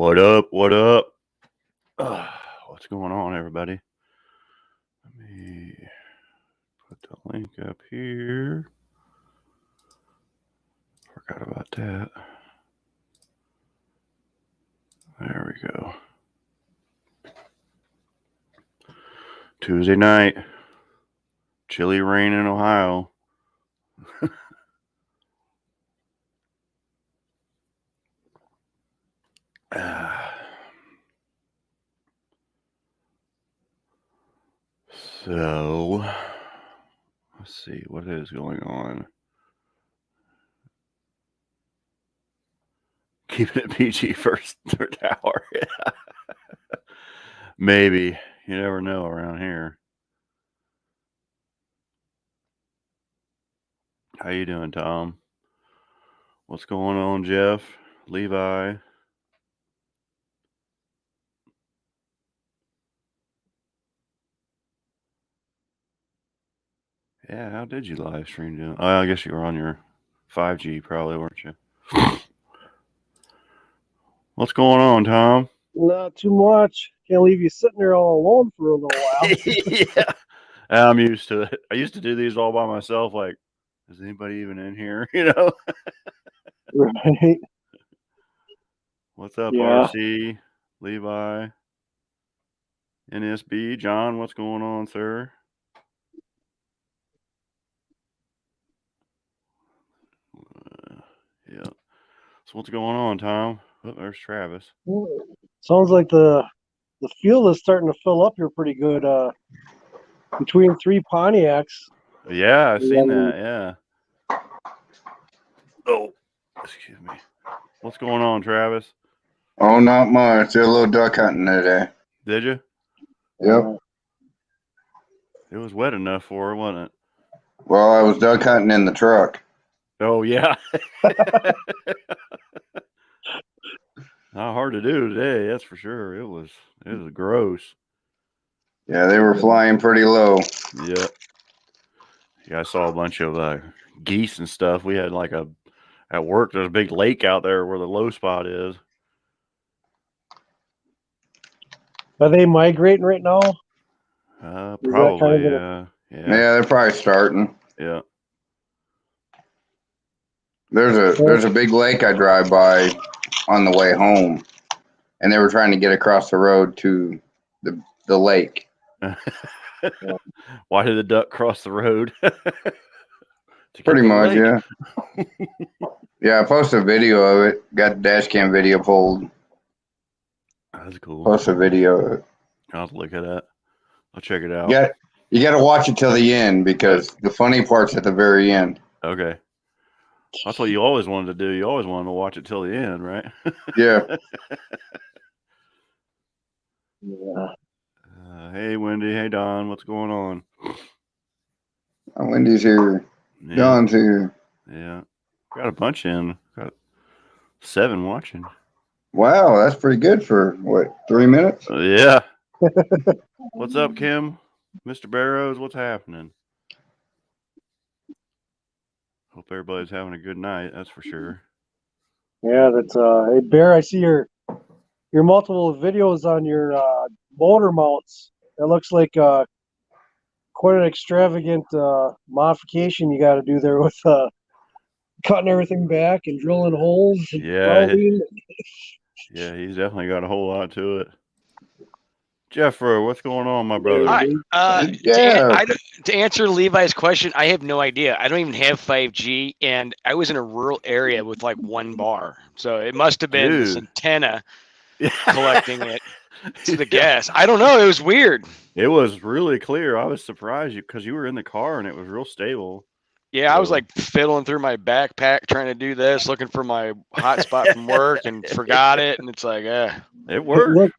What up? What up? What's going on, everybody? Let me put the link up here. Forgot about that. There we go. Tuesday night. Chilly rain in Ohio. So, let's see what is going on. Keeping it PG first third hour. Maybe. You never know around here. How you doing, Tom? What's going on, Jeff? Levi? Yeah, how did you live stream doing? Oh, I guess you were on your 5G probably, weren't you? What's going on, Tom? Not too much. Can't leave you sitting there all alone for a little while. Yeah. I'm used to it. I used to do these all by myself, like, is anybody even in here? You know? Right. What's up, Yeah. RC, Levi, NSB, John? What's going on, sir? Yeah. So what's going on, Tom? Oh, there's Travis. Sounds like the field is starting to fill up here pretty good. Between 3 Pontiacs. Yeah, I've seen that. Yeah. Oh, excuse me. What's going on, Travis? Oh, not much. Did a little duck hunting today. Did you? Yep. It was wet enough for her, wasn't it? Well, I was duck hunting in the truck. Oh, yeah. Not hard to do today, that's for sure. It was gross. Yeah, they were flying pretty low. Yeah. Yeah, I saw a bunch of geese and stuff. We had at work, there's a big lake out there where the low spot is. Are they migrating right now? Probably, yeah. Yeah, they're probably starting. Yeah. There's a big lake I drive by on the way home, and they were trying to get across the road to the lake. Why did the duck cross the road? Pretty much, yeah. Yeah, I posted a video of it. Got the dash cam video pulled. That's cool. Post a video of it. I'll have to look at that. I'll check it out. Yeah, you got to watch it till the end because the funny part's at the very end. Okay. That's what you always wanted to do. You always wanted to watch it till the end, right? Yeah. Yeah. Hey, Wendy. Hey, Don. What's going on? Wendy's here. Yeah. Don's here. Yeah. Got a bunch in. Got 7 watching. Wow, that's pretty good for, what, 3 minutes? Yeah. What's up, Kim? Mr. Barrows, what's happening? Hope everybody's having a good night, that's for sure. Yeah, that's hey Bear, I see your multiple videos on your motor mounts. That looks like quite an extravagant modification you got to do there with cutting everything back and drilling holes and welding. Yeah, he's definitely got a whole lot to it. Jeffro, what's going on, my brother? Hi. Yeah. To answer Levi's question, I have no idea. I don't even have 5G, and I was in a rural area with like 1 bar. So it must have been this antenna collecting it. To the gas. I don't know. It was weird. It was really clear. I was surprised because you were in the car and it was real stable. Yeah, I was like fiddling through my backpack trying to do this, looking for my hotspot from work, and forgot it. And it's like, it worked. Look,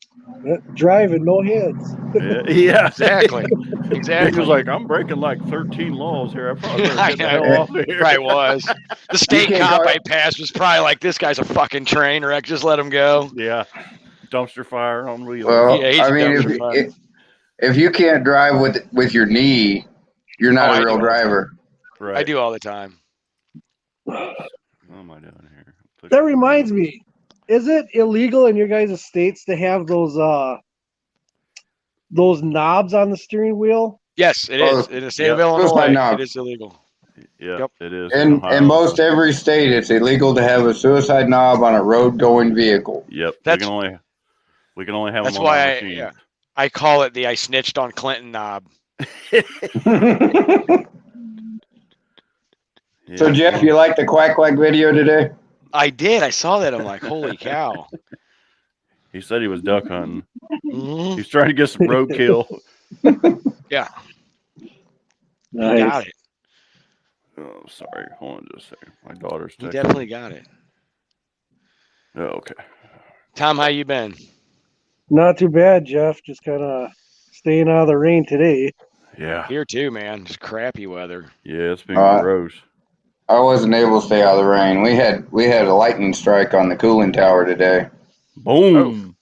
driving, no heads. Yeah, exactly. He was like, I'm breaking like 13 laws here. I probably better get the hell off of here. Right was. The state cop I passed was probably like, this guy's a fucking train wreck. Just let him go. Yeah. Dumpster fire on wheels. Well, yeah, I mean, if you can't drive with your knee, you're not a real driver. Right. I do all the time. What am I doing here? That reminds me. is it illegal in your guys' states to have those knobs on the steering wheel? Yes, it Oh, is. In the state yep. of Suicide Illinois, knob. it is illegal. Yeah, Yep. it is. In Ohio. most every state, it's illegal to have a suicide knob on a road-going vehicle. Yep. That's- we can only have That's them on our why machine. I call it the I snitched on Clinton knob. So Yeah. Jeff, you like the quack video today? I did. I saw that. I'm like, holy cow. He said he was duck hunting. Mhm. He's trying to get some roadkill. Yeah, Nice. he got it. Oh, sorry. Hold on just a second. My daughter's He texting. definitely got it. Oh, okay. Tom, how you been? Not too bad, Jeff. Just kind of staying out of the rain today. Yeah. Here too, man. Just crappy weather. Yeah, it's been Uh, gross. I wasn't able to stay out of the rain. We had a lightning strike on the cooling tower today. Boom.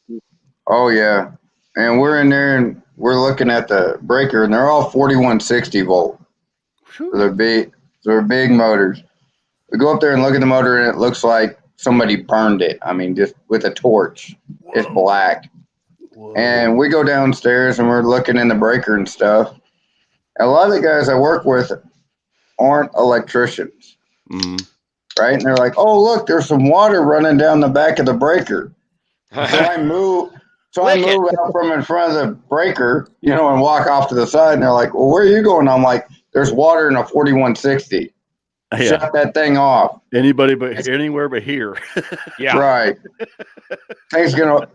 Oh yeah, and we're in there and we're looking at the breaker, and they're all 4160 volt. So they're big motors. We go up there and look at the motor, and it looks like somebody burned it. I mean, just with a torch. It's black. Whoa. And we go downstairs and we're looking in the breaker and stuff. And a lot of the guys I work with aren't electricians, Mhm. right? And they're like, "Oh, look, there's some water running down the back of the breaker." So I move out from in front of the breaker, and walk off to the side. And they're like, "Well, where are you going?" I'm like, "There's water in a 4160. Yeah. Shut that thing off." Anywhere but here. Yeah. Right.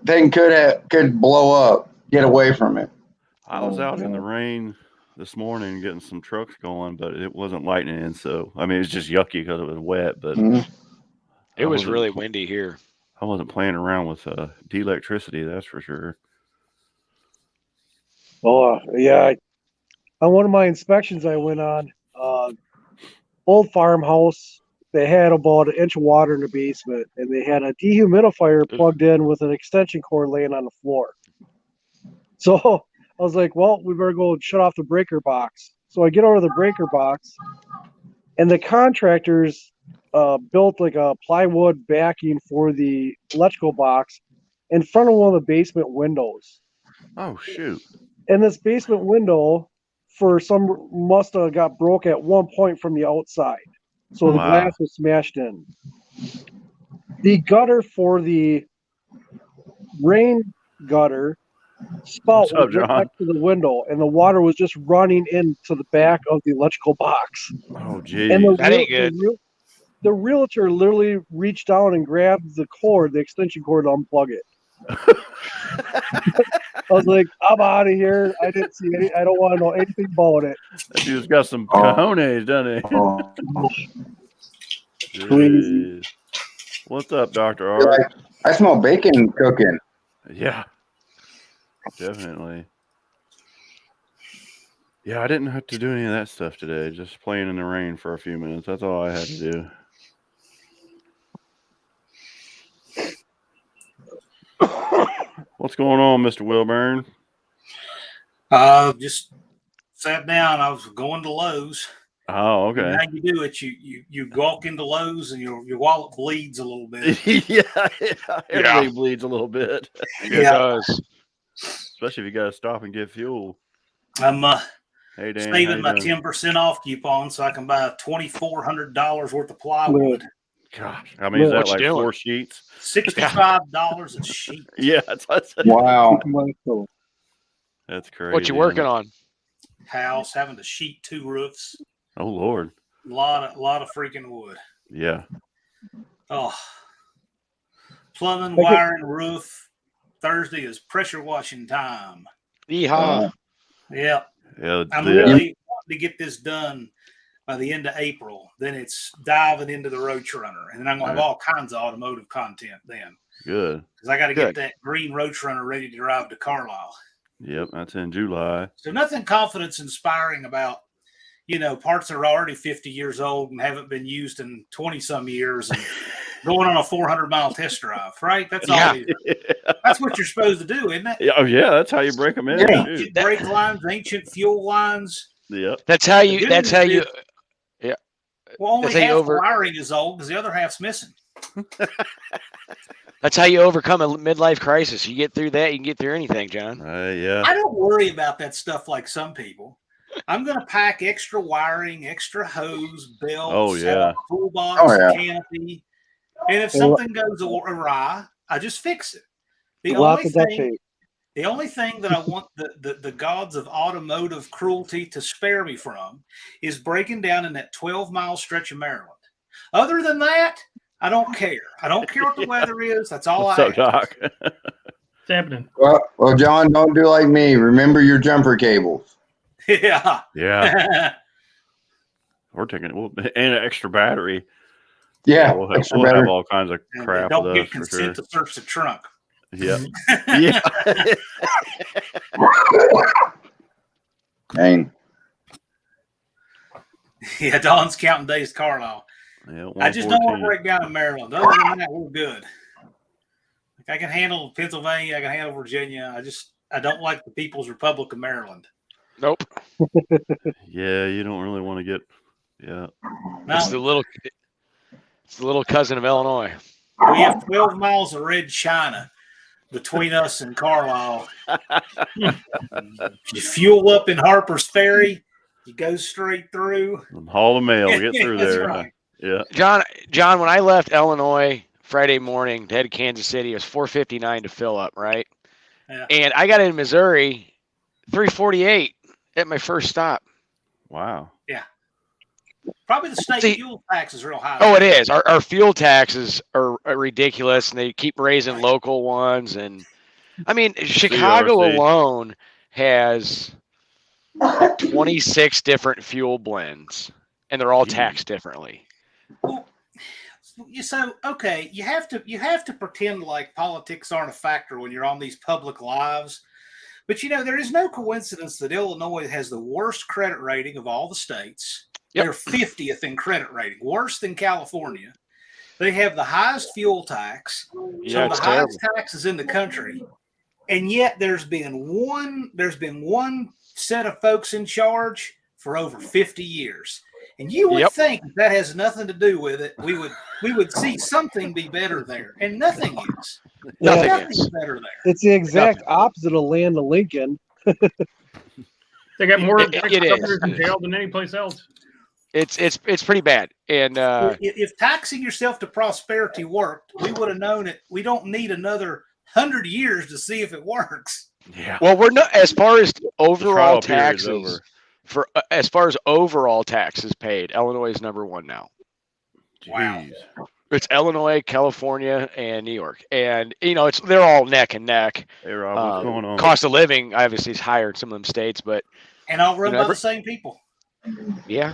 Thing could blow up. Get away from it. I was out in the rain this morning getting some trucks going, but it wasn't lightning. So, I mean, it's just yucky because it was wet, but Mhm. It was wasn't- really windy here. I wasn't playing around with de-electricity, that's for sure. Oh, yeah. On one of my inspections I went on, old farmhouse, they had about an inch of water in the basement, and they had a dehumidifier plugged in with an extension cord laying on the floor. So I was like, well, we better go and shut off the breaker box. So I get over to the breaker box, and the contractors built like a plywood backing for the electrical box in front of one of the basement windows. Oh, shoot. And this basement window, must have got broke at one point from the outside. So the Wow. glass was smashed in. The gutter for the rain gutter spout What's up, was right John? next to the window, and the water was just running into the back of the electrical box. Oh, geez. And That ain't good. The realtor literally reached down and grabbed the extension cord, to unplug it. I was like, I'm out of here. I didn't see any. I don't want to know anything about it. That dude's got some Oh. cojones, doesn't Oh. he? Crazy. Jeez. What's up, Dr. You're Art? like, I smell bacon cooking. Yeah, definitely. Yeah, I didn't have to do any of that stuff today. Just playing in the rain for a few minutes. That's all I had to do. What's going on, Mr. Wilburn? Just sat down. I was going to Lowe's. Oh, And okay. how you do it? You walk into Lowe's and your wallet bleeds a little bit. Yeah, everything bleeds a little bit, It Yeah. does. especially if you got to stop and get fuel. I'm Hey, Dan, how saving you my doing? 10% off coupon so I can buy $2,400 worth of plywood. Gosh, I mean, is What that you like doing? 4 sheets? $65 a sheet. Yeah, that's Wow. that's crazy. What you working on? House having to sheet 2 roofs. Oh Lord, A lot of freaking wood. yeah. Oh, plumbing, Okay. wiring, roof. Thursday is pressure washing time. Yeehaw. Yeah. Yeah, I'm the- really wanting to get this done by the end of April. Then it's diving into the Roach Runner, and then I'm gonna have all kinds of automotive content then good. because I got to Good. get that green Roach Runner ready to drive to Carlisle. Yep, that's in July. So nothing confidence inspiring about parts that are already 50 years old and haven't been used in 20 some years and going on a 400-mile test drive. Right? That's all. Yeah. it is. That's what you're supposed to do, isn't it? Yeah, oh yeah, that's how you break them in. Yeah. Shoot. Ancient brake lines, ancient fuel lines. Yep. That's how you. The That's good how news you. Well, only That's how you half over- the wiring is old because the other half's missing. That's how you overcome a midlife crisis. You get through that, you can get through anything, John. Yeah. I don't worry about that stuff like some people. I'm going to pack extra wiring, extra hose, belts, Oh, yeah. toolbox, Oh, yeah. canopy. And if something goes awry, I just fix it. Lots of duct tape. The only thing that I want the gods of automotive cruelty to spare me from is breaking down in that 12-mile stretch of Maryland. Other than that, I don't care. I don't care what the weather is. That's all What's I up, Doc? What's happening? Well, John, don't do like me. Remember your jumper cables. Yeah. Yeah. We're taking and an extra battery. Yeah, We'll extra have battery. all kinds of And crap don't with get us for consent sure. to search the trunk. Yeah. Yeah. Dang. Yeah, Don's counting days, Carlisle. Yeah, I just don't want 114. to break down in Maryland. Other than that, we're good. Like, I can handle Pennsylvania. I can handle Virginia. I don't like the People's Republic of Maryland. Nope. Yeah, you don't really want to get. Yeah. No, It's the little cousin of Illinois. we have 12 miles of red China between us and Carlisle. You fuel up in Harper's Ferry, you go straight through. Haul the mail. Get through That's there. right. Yeah. John, when I left Illinois Friday morning to head to Kansas City, it was 4:59 to fill up, right? Yeah. And I got in Missouri 3:48 at my first stop. Wow. Probably the state See- fuel tax is real high. Oh, it is. Our fuel taxes are ridiculous, and they keep raising local ones. And I mean, Chicago CRC. alone has 26 different fuel blends, and they're all Jeez. taxed differently. Well, so okay, you have to pretend like politics aren't a factor when you're on these public lives. But there is no coincidence that Illinois has the worst credit rating of all the states. Yep. They're 50th in credit rating, worse than California. They have the highest fuel tax, Yeah, so it's the terrible. highest taxes in the country. And yet there's been one set of folks in charge for over 50 years. And you would Yep. think that has nothing to do with it. We would see something be better there, and nothing is. Nothing Nothing's is. better there. It's the exact opposite of Land of Lincoln. They got more It is. governors in jail than any place else. It's pretty bad. And If taxing yourself to prosperity worked, we would have known it. We don't need another 100 years to see if it works. Yeah. well, we're not as far as overall trial period's taxes over. for as far as overall taxes paid. Illinois is number one now. Wow. Jeez. It's Illinois, California, and New York, and they're all neck and neck. Hey, Rob, what's going on? Cost of living obviously is higher in some of them states, but And I'll run by Never- the same people. yeah,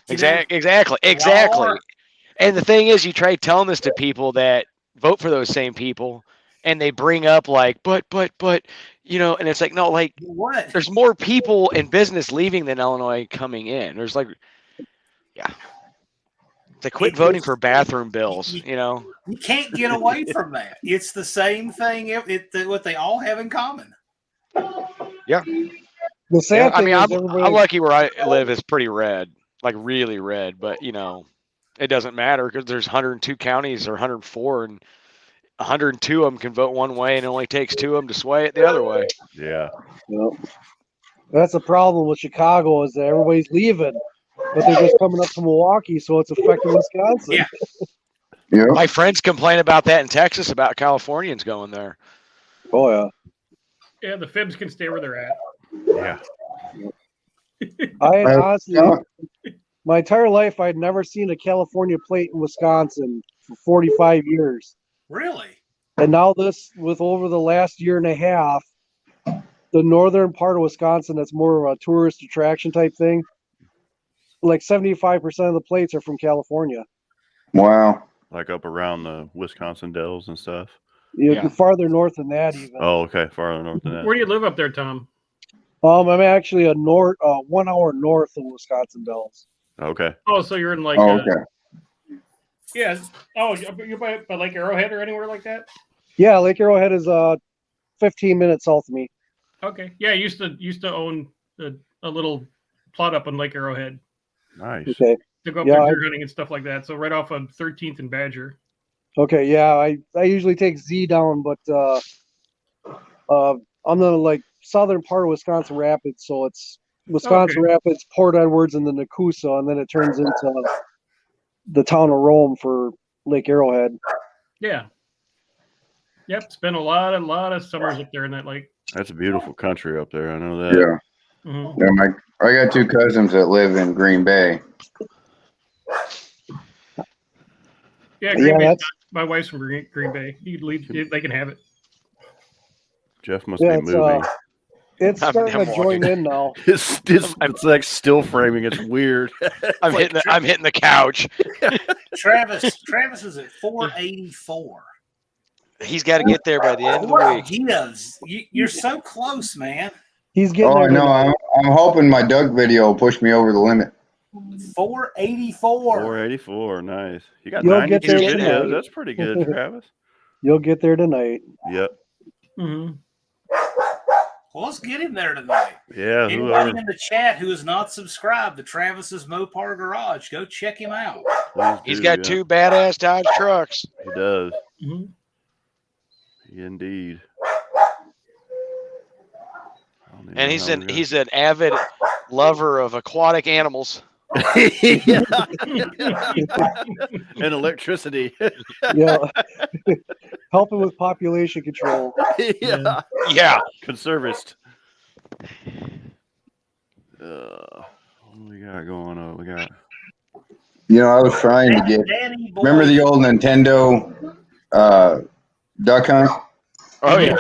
Exactly. exactly. are. And the thing is, you try telling this to people that vote for those same people, and they bring up like, but, and it's like, no, like What? there's more people in business leaving than Illinois coming in. There's like, yeah. They quit It voting is- for bathroom bills, You can't get away from that. It's the same thing. What they all have in common. The sad I thing mean, is I'm everybody, lucky where I live is pretty red, like really red, but it doesn't matter because there's 102 counties or 104, and 102 of them can vote one way, and it only takes 2 of them to sway it the other way. Yeah. that's the problem with Chicago is that everybody's leaving, but they're just coming up to Milwaukee, so it's affecting Wisconsin. Yeah. Yeah. My friends complain about that in Texas about Californians going there. Oh yeah. Yeah, the fibs can stay where they're at. Yeah. I honestly, Yeah. my entire life, I'd never seen a California plate in Wisconsin for 45 years. Really? And now this, with over the last year and a half, the northern part of Wisconsin, that's more of a tourist attraction type thing, like 75% of the plates are from California. Wow. Like up around the Wisconsin Dells and stuff. Yeah. Farther north than that even. Oh, okay. Farther north than that. Where do you live up there, Tom? I'm actually a 1 hour north of Wisconsin Dells. Okay. Oh, so you're in like Oh, okay. yeah. Oh, you're by Lake Arrowhead or anywhere like that? Yeah, Lake Arrowhead is 15 minutes south of me. Okay. Yeah, I used to own a little plot up on Lake Arrowhead Nice. Okay. to go up Yeah, there deer hunting and stuff like that. So right off of 13th and Badger. Okay, yeah, I usually take Z down, but I'm the like southern part of Wisconsin Rapids, so it's Wisconsin Okay. Rapids, Port Edwards, and then Nakusa, and then it turns into the town of Rome for Lake Arrowhead. Yeah. Yep. Spent a lot of summers up there in that lake. That's a beautiful country up there. I know that. Yeah. Mhm. Yeah, I got 2 cousins that live in Green Bay. Yeah, Green Yeah, Bay. that's My wife's from Green Bay. You can leave. They can have it. Jeff must yeah, be moving. it's I'm starting to join walking. in now. It's like still framing. It's weird. I'm hitting the couch. Travis is at 484. He's got to get there by the end of the What week. gives? You're so close, man. He's getting Oh, there I know. tonight. I'm hoping my duck video will push me over the limit. 484. 484. Nice. You got You'll get 92 there videos. tonight. That's pretty good, Travis. You'll get there tonight. Yep. Mm-hmm. Well, let's get him there tonight. Yeah. Anybody Whoever. in the chat who is not subscribed to Travis's Mopar Garage, go check him out. Please He's do, got yeah. 2 badass Dodge trucks. He does. Mm-hmm. Indeed. I don't even And know he's an avid lover of aquatic animals. Yeah. And electricity. Yeah, helping with population control. Yeah. Yeah. Conservist. What do we got going on? We got. You know, I was trying to get. Danny Boy. Remember the old Nintendo duck hunt? Oh yeah.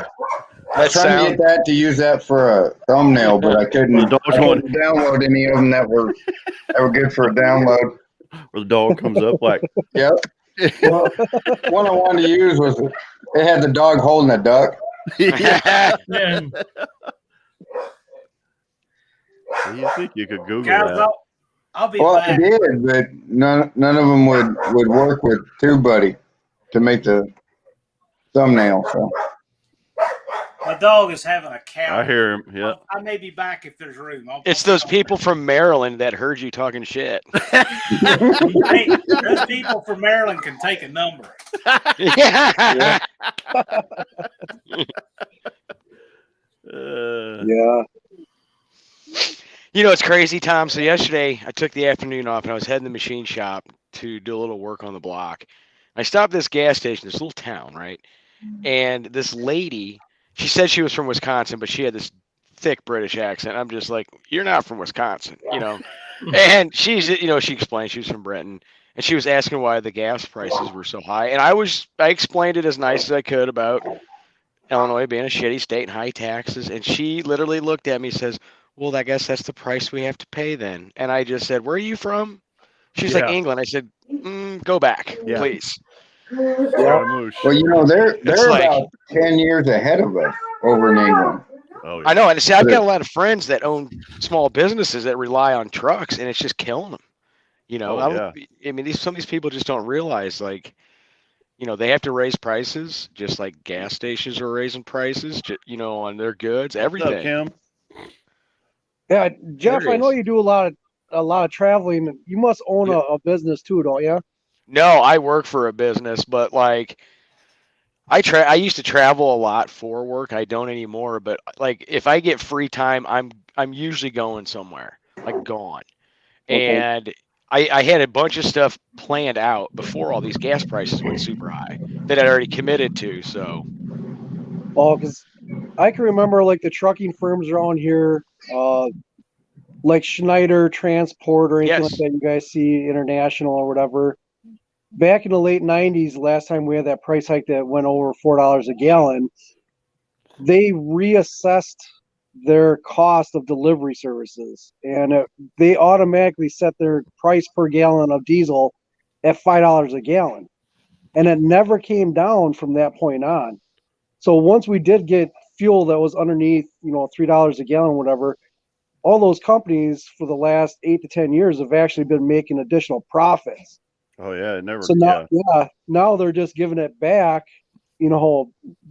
That Trying to sound. get that to use that for a thumbnail, but I couldn't, The dog's going- download any of them that were good for a download. Where the dog comes up like. Yep. Well, one I wanted to use was it had the dog holding a duck. Yeah. Yeah. You think you could Google Guys, that? I'll be Well, I back. did, but none of them would work with TubeBuddy to make the thumbnail. So My dog is having a cow. I hear him. Yeah. I may be back if there's room. It's those people from Maryland that heard you talking shit. Hey, those people from Maryland can take a number. Yeah. Yeah. You know, it's crazy, Tom. So yesterday I took the afternoon off and I was heading to the machine shop to do a little work on the block. I stopped at this gas station, this little town, right? And this lady, she said she was from Wisconsin, but she had this thick British accent. I'm just like, you're not from Wisconsin, you know? And she's, you know, she explained she was from Britain and she was asking why the gas prices were so high. And I explained it as nice as I could about Illinois being a shitty state and high taxes. And she literally looked at me and says, well, I guess that's the price we have to pay then. And I just said, where are you from? She's like, Yeah. England. I said, go back, Yeah. please. Scaramouche. well, you know they're It's like- about 10 years ahead of us over in England. Oh, yeah. I know. And see, I've got a lot of friends that own small businesses that rely on trucks, and it's just killing them. You know, Oh, I mean, some of these people just don't realize, like, you know, they have to raise prices, just like gas stations are raising prices, you know, on their goods, What's up, everything. Kim? Yeah, Jeff, There I it know is. you do a lot of traveling. You must own Yeah. a business too, don't you? No, I work for a business, but like, I used to travel a lot for work. I don't anymore, but like, if I get free time, I'm usually going somewhere, like gone. Okay. And I had a bunch of stuff planned out before all these gas prices went super high that I'd already committed to. So Oh, because I can remember like the trucking firms around here, like Schneider Transport or anything Yes. like that. You guys see International or whatever. Back in the late '90s, last time we had that price hike that went over $4 a gallon, they reassessed their cost of delivery services, and they automatically set their price per gallon of diesel at $5 a gallon, and it never came down from that point on. So once we did get fuel that was underneath, $3 a gallon, whatever, all those companies for the last 8 to 10 years have actually been making additional profits. Oh, yeah. It never. So now they're just giving it back,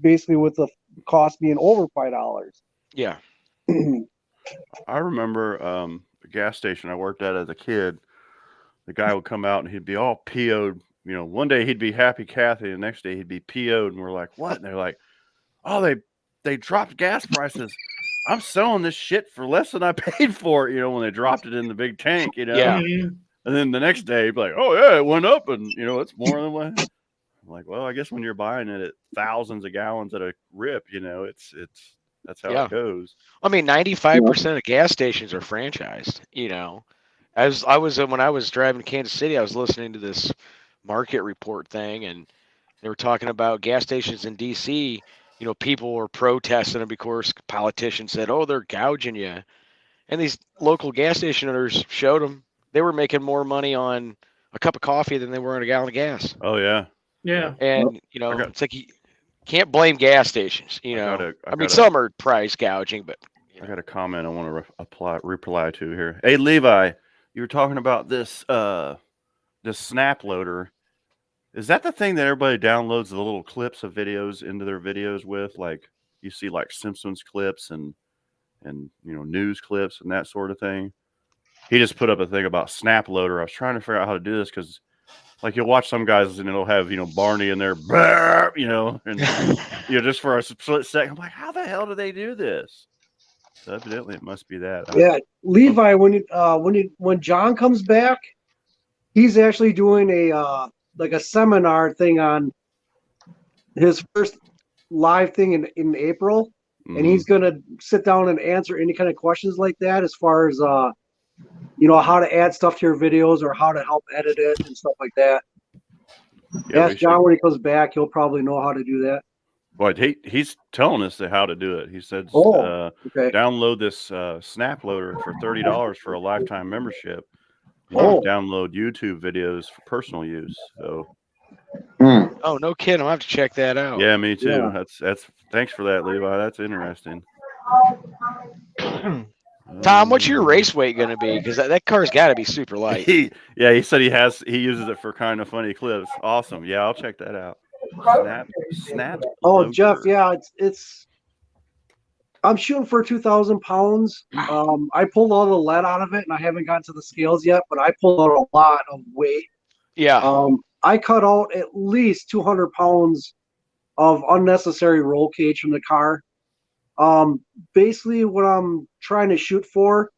basically with the cost being over $5. yeah, I remember a gas station I worked at as a kid. The guy would come out and he'd be all PO'd one day he'd be happy Cathy, and the next day he'd be PO'd, and we're like, what? And they're like, oh, they dropped gas prices. I'm selling this shit for less than I paid for it, when they dropped it in the big tank, Yeah. Mhm. And then the next day, he'd be like, oh yeah, it went up, and it's more than what. I'm like, well, I guess when you're buying it at thousands of gallons at a rip, it's that's how Yeah. it goes. I mean, 95% of gas stations are franchised. I was when I was driving to Kansas City, I was listening to this market report thing, and they were talking about gas stations in DC. People were protesting them because politicians said, "Oh, they're gouging you," and these local gas station owners showed them they were making more money on a cup of coffee than they were on a gallon of gas. Oh yeah. Yeah. And it's like you can't blame gas stations. I mean, some are price gouging, but I got a comment I want to reply to here. Hey, Levi, you were talking about this snap loader. Is that the thing that everybody downloads the little clips of videos into their videos with? Like you see like Simpsons clips and news clips and that sort of thing. He just put up a thing about snap loader. I was trying to figure out how to do this because like you'll watch some guys and it'll have, Barney in there, and just for a split second. I'm like, how the hell do they do this? So evidently it must be that. Yeah, Levi, when John comes back, he's actually doing a seminar thing on his first live thing in April, and he's gonna sit down and answer any kind of questions like that as far as how to add stuff to your videos or how to help edit it and stuff like that. Yeah, Ask John when he comes back; he'll probably know how to do that. Well, he's telling us how to do it. He said, okay. Download this snap loader for $30 for a lifetime membership. You Oh. can download YouTube videos for personal use. So, oh, no kidding, I'll have to check that out. yeah, me too. Yeah. That's thanks for that, Levi. That's interesting. Tom, what's your race weight going to be? Because that car's got to be super light. He said he uses it for kind of funny clips. Awesome. Yeah, I'll check that out. Snap. Oh, loader. Jeff, yeah, it's. I'm shooting for 2,000 pounds. I pulled all the lead out of it, and I haven't gotten to the scales yet, but I pulled out a lot of weight. Yeah. I cut out at least 200 pounds of unnecessary roll cage from the car. Basically, what I'm trying to shoot for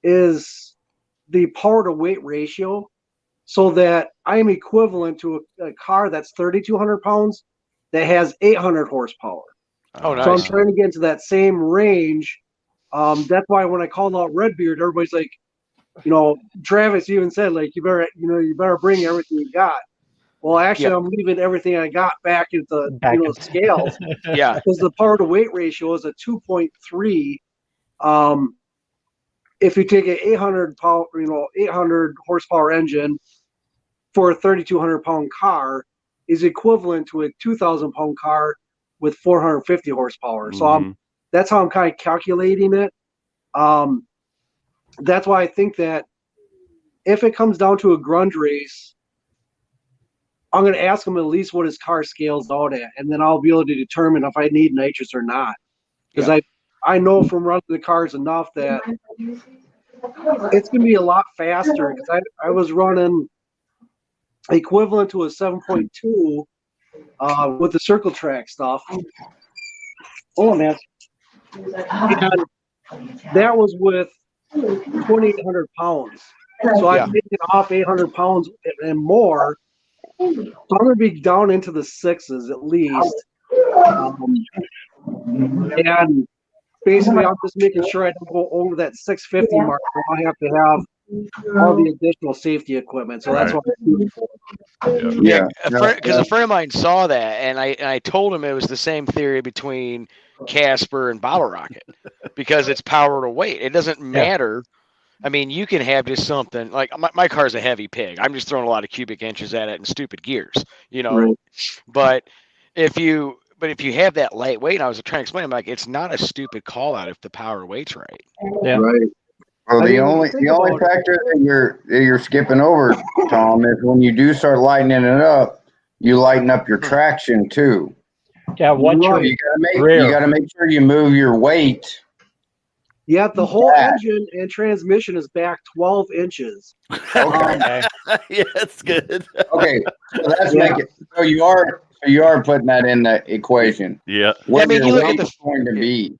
is the power to weight ratio, so that I am equivalent to a car that's 3,200 pounds that has 800 horsepower. Oh, nice. So I'm trying to get into that same range. That's why when I called out Redbeard, everybody's like, Travis even said like, you better bring everything you got. Well, actually, Yeah. I'm leaving everything I got back at the scales. Yeah. Because the power to weight ratio is a 2.3. If you take an 800 horsepower engine for a 3,200 pound car, is equivalent to a 2,000 pound car with 450 horsepower. So that's how I'm kind of calculating it. That's why I think that if it comes down to a grunge race, I'm going to ask him at least what his car scales out at, and then I'll be able to determine if I need nitrous or not. Because I know from running the cars enough that it's going to be a lot faster. Because I was running equivalent to a 7.2 with the circle track stuff. Oh, man. And that was with 2,800 pounds. So I've taken off 800 pounds and more. So I'm going to be down into the sixes at least. And basically, I'm just making sure I don't go over that 650 mark. I have to have all the additional safety equipment. So that's what I'm shooting for. Yeah. Because a friend of mine saw that, and I told him it was the same theory between Casper and Bottle Rocket, because it's power to weight. It doesn't matter. I mean, you can have just something like my car's a heavy pig. I'm just throwing a lot of cubic inches at it and stupid gears, Right. But if you have that lightweight, I was trying to explain, I'm like, it's not a stupid call out if the power weight's right. Yeah. Right. Well, I the mean, only think about it. factor that you're skipping over, Tom, is when you do start lightening it up, you lighten up your traction too. Yeah, once So you're you gotta make sure you move your weight Yeah, the whole Yeah. engine and transmission is back 12 inches. Okay. Yeah, it's good. Okay. So that's Yeah. making. So you are putting that in the equation. Yeah. What I mean, your you look at weight's going to be.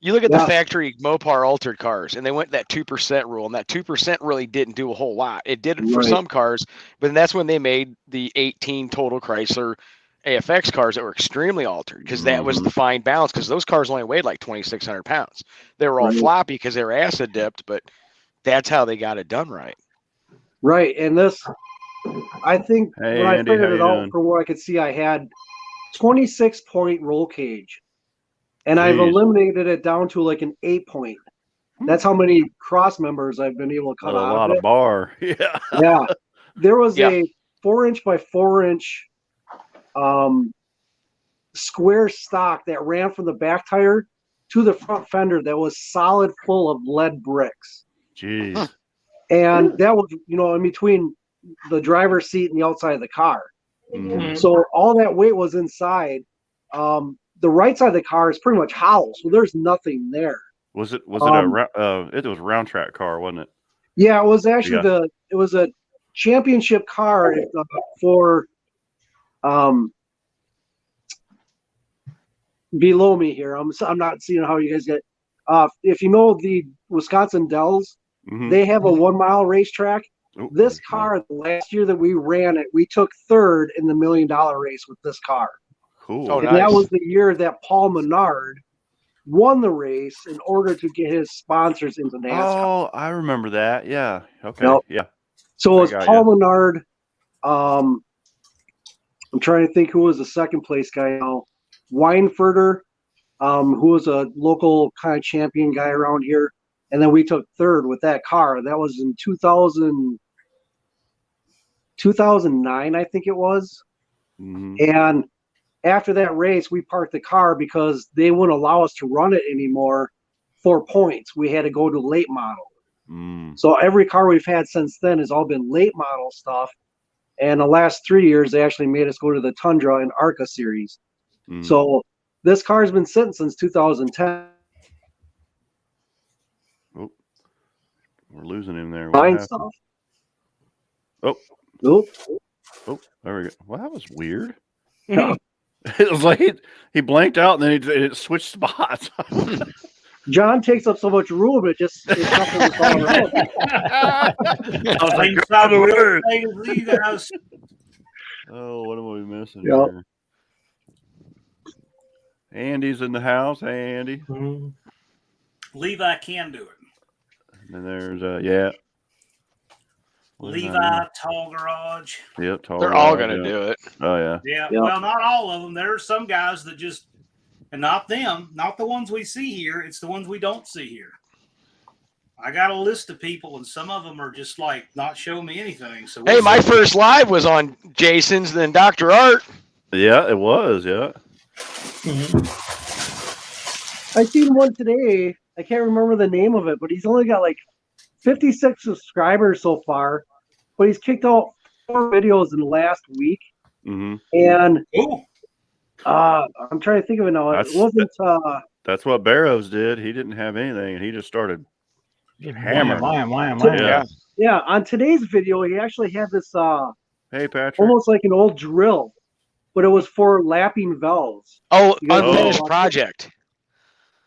You look at Yeah. the factory Mopar altered cars, and they went that 2% rule, and that 2% really didn't do a whole lot. It did it for Right. some cars, but then that's when they made the 18 total Chrysler AFX cars that were extremely altered because that was the fine balance. Because those cars only weighed like 2,600 pounds. They were all Right. floppy because they were acid dipped, but that's how they got it done right. Right, and this, I think Hey, when I Andy, figured how it you out doing? from what I could see, I had 26-point roll cage, and I've Jeez. eliminated it down to like an 8-point. That's how many cross members I've been able to A cut out lot of of it. bar. Yeah. Yeah, there was Yeah. a 4-inch by 4-inch square stock that ran from the back tire to the front fender that was solid full of lead bricks. Jeez. And that was, in between the driver's seat and the outside of the car. Mhm. So all that weight was inside. The right side of the car is pretty much hollow, so there's nothing there. Was it it was a round track car, wasn't it? Yeah, it was actually Yeah. it was a championship car for below me here. I'm not seeing how you guys get. If you know the Wisconsin Dells, Mhm. they have a 1-mile racetrack. Oh, This there's car, the last year that we ran it, we took third in the $1 million race with this car. cool. Oh, And nice. that was the year that Paul Menard won the race in order to get his sponsors into NASCAR. Oh, I remember that. Yeah. Okay. Yep. Yeah. So it was I got Paul Menard. I'm trying to think who was the second place guy now. Weinfurter, who was a local kind of champion guy around here. And then we took third with that car. That was in 2009, I think it was. Mhm. And after that race, we parked the car because they wouldn't allow us to run it anymore for points. We had to go to late model. Mm. So every car we've had since then has all been late model stuff. And the last 3 years, they actually made us go to the Tundra and ARCA series. Mm. So this car's been sitting since 2010. Oh, we're losing him there. What Buying happened? stuff. Oh. Nope. Oh, there we go. Well, that was weird. Yeah. It was like he blanked out and then it switched spots. John takes up so much room, it shuffles us all around. I was like, Things "Go out of the sound real way." big with you guys. Oh, what am I missing Yep. here? Andy's in the house. Hey, Andy. Levi can do it. And then there's yeah. What is that Levi, now? Tall Garage. Yep. Tall They're all Garage, going to yeah. do it. Oh yeah. Yeah, Yeah. well, not all of them. There are some guys that just, and not them, not the ones we see here. It's the ones we don't see here. I got a list of people, and some of them are just like not showing me anything. So Hey, we'll my see. first live was on Jason's, then Dr. Art. Yeah, it was. Yeah. I seen one today. I can't remember the name of it, but he's only got like 56 subscribers so far. But he's kicked out 4 videos in the last week. Mm-hmm. And Ooh, I'm trying to think of it now. It That's- wasn't. That's what Barrows did. He didn't have anything, and he just started hammering. Yeah. Yeah, on today's video, he actually had this Hey, Patrick. almost like an old drill, but it was for lapping valves. Oh, You guys unfinished know- project.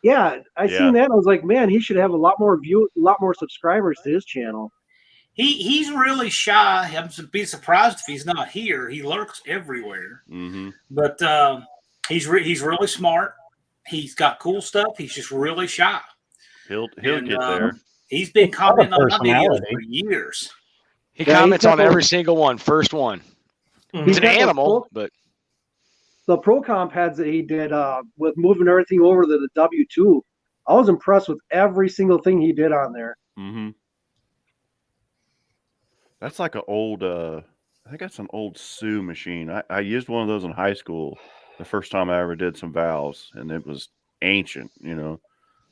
Yeah, I Yeah. seen that. And I was like, man, he should have a lot more subscribers to his channel. he's really shy. I'm be surprised if he's not here. He lurks everywhere, Mm-hmm. but he's really smart. He's got cool stuff. He's just really shy. He'll And, get there. He's been commenting on my videos personality. for years. He Yeah, comments he's got on every single one. First one. Mhm. It's an got the animal, but The pro comp heads that he did with moving everything over to the W2. I was impressed with every single thing he did on there. Mm-hmm. That's like an old. I think that's an old Sioux machine. I used one of those in high school. The first time I ever did some valves, and it was ancient, Yep.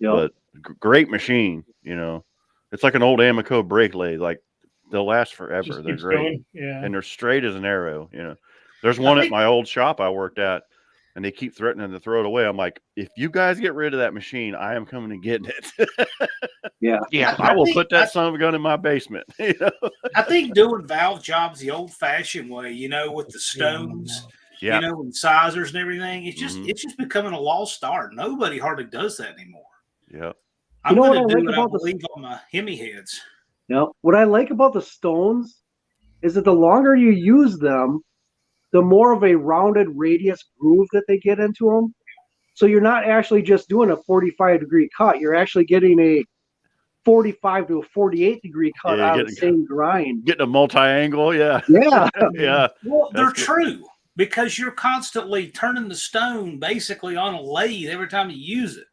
but great machine. It's like an old Amoco brake lathe. Like they'll last forever. Just They're keeps great, going. Yeah. and they're straight as an arrow. There's one at think- my old shop I worked at. and they keep threatening to throw it away. I'm like, if you guys get rid of that machine, I am coming and getting it. Yeah. I will think- put that son of a gun in my basement. You know? I think doing valve jobs the old-fashioned way, with the stones, Yeah. and sizers and everything, it's just Mhm. it's just becoming a lost art. Nobody hardly does that anymore. Yep. I'm know what going to I do like it, I about the- believe, on my Hemi heads. What I like about the stones is that the longer you use them, the more of a rounded radius groove that they get into them. So you're not actually just doing a 45-degree cut. You're actually getting a 45 to a 48-degree cut Yeah, out you're of the same grind. Getting a multi-angle. Yeah. Yeah. Yeah. Well, they're That's good. true because you're constantly turning the stone basically on a lathe every time you use it.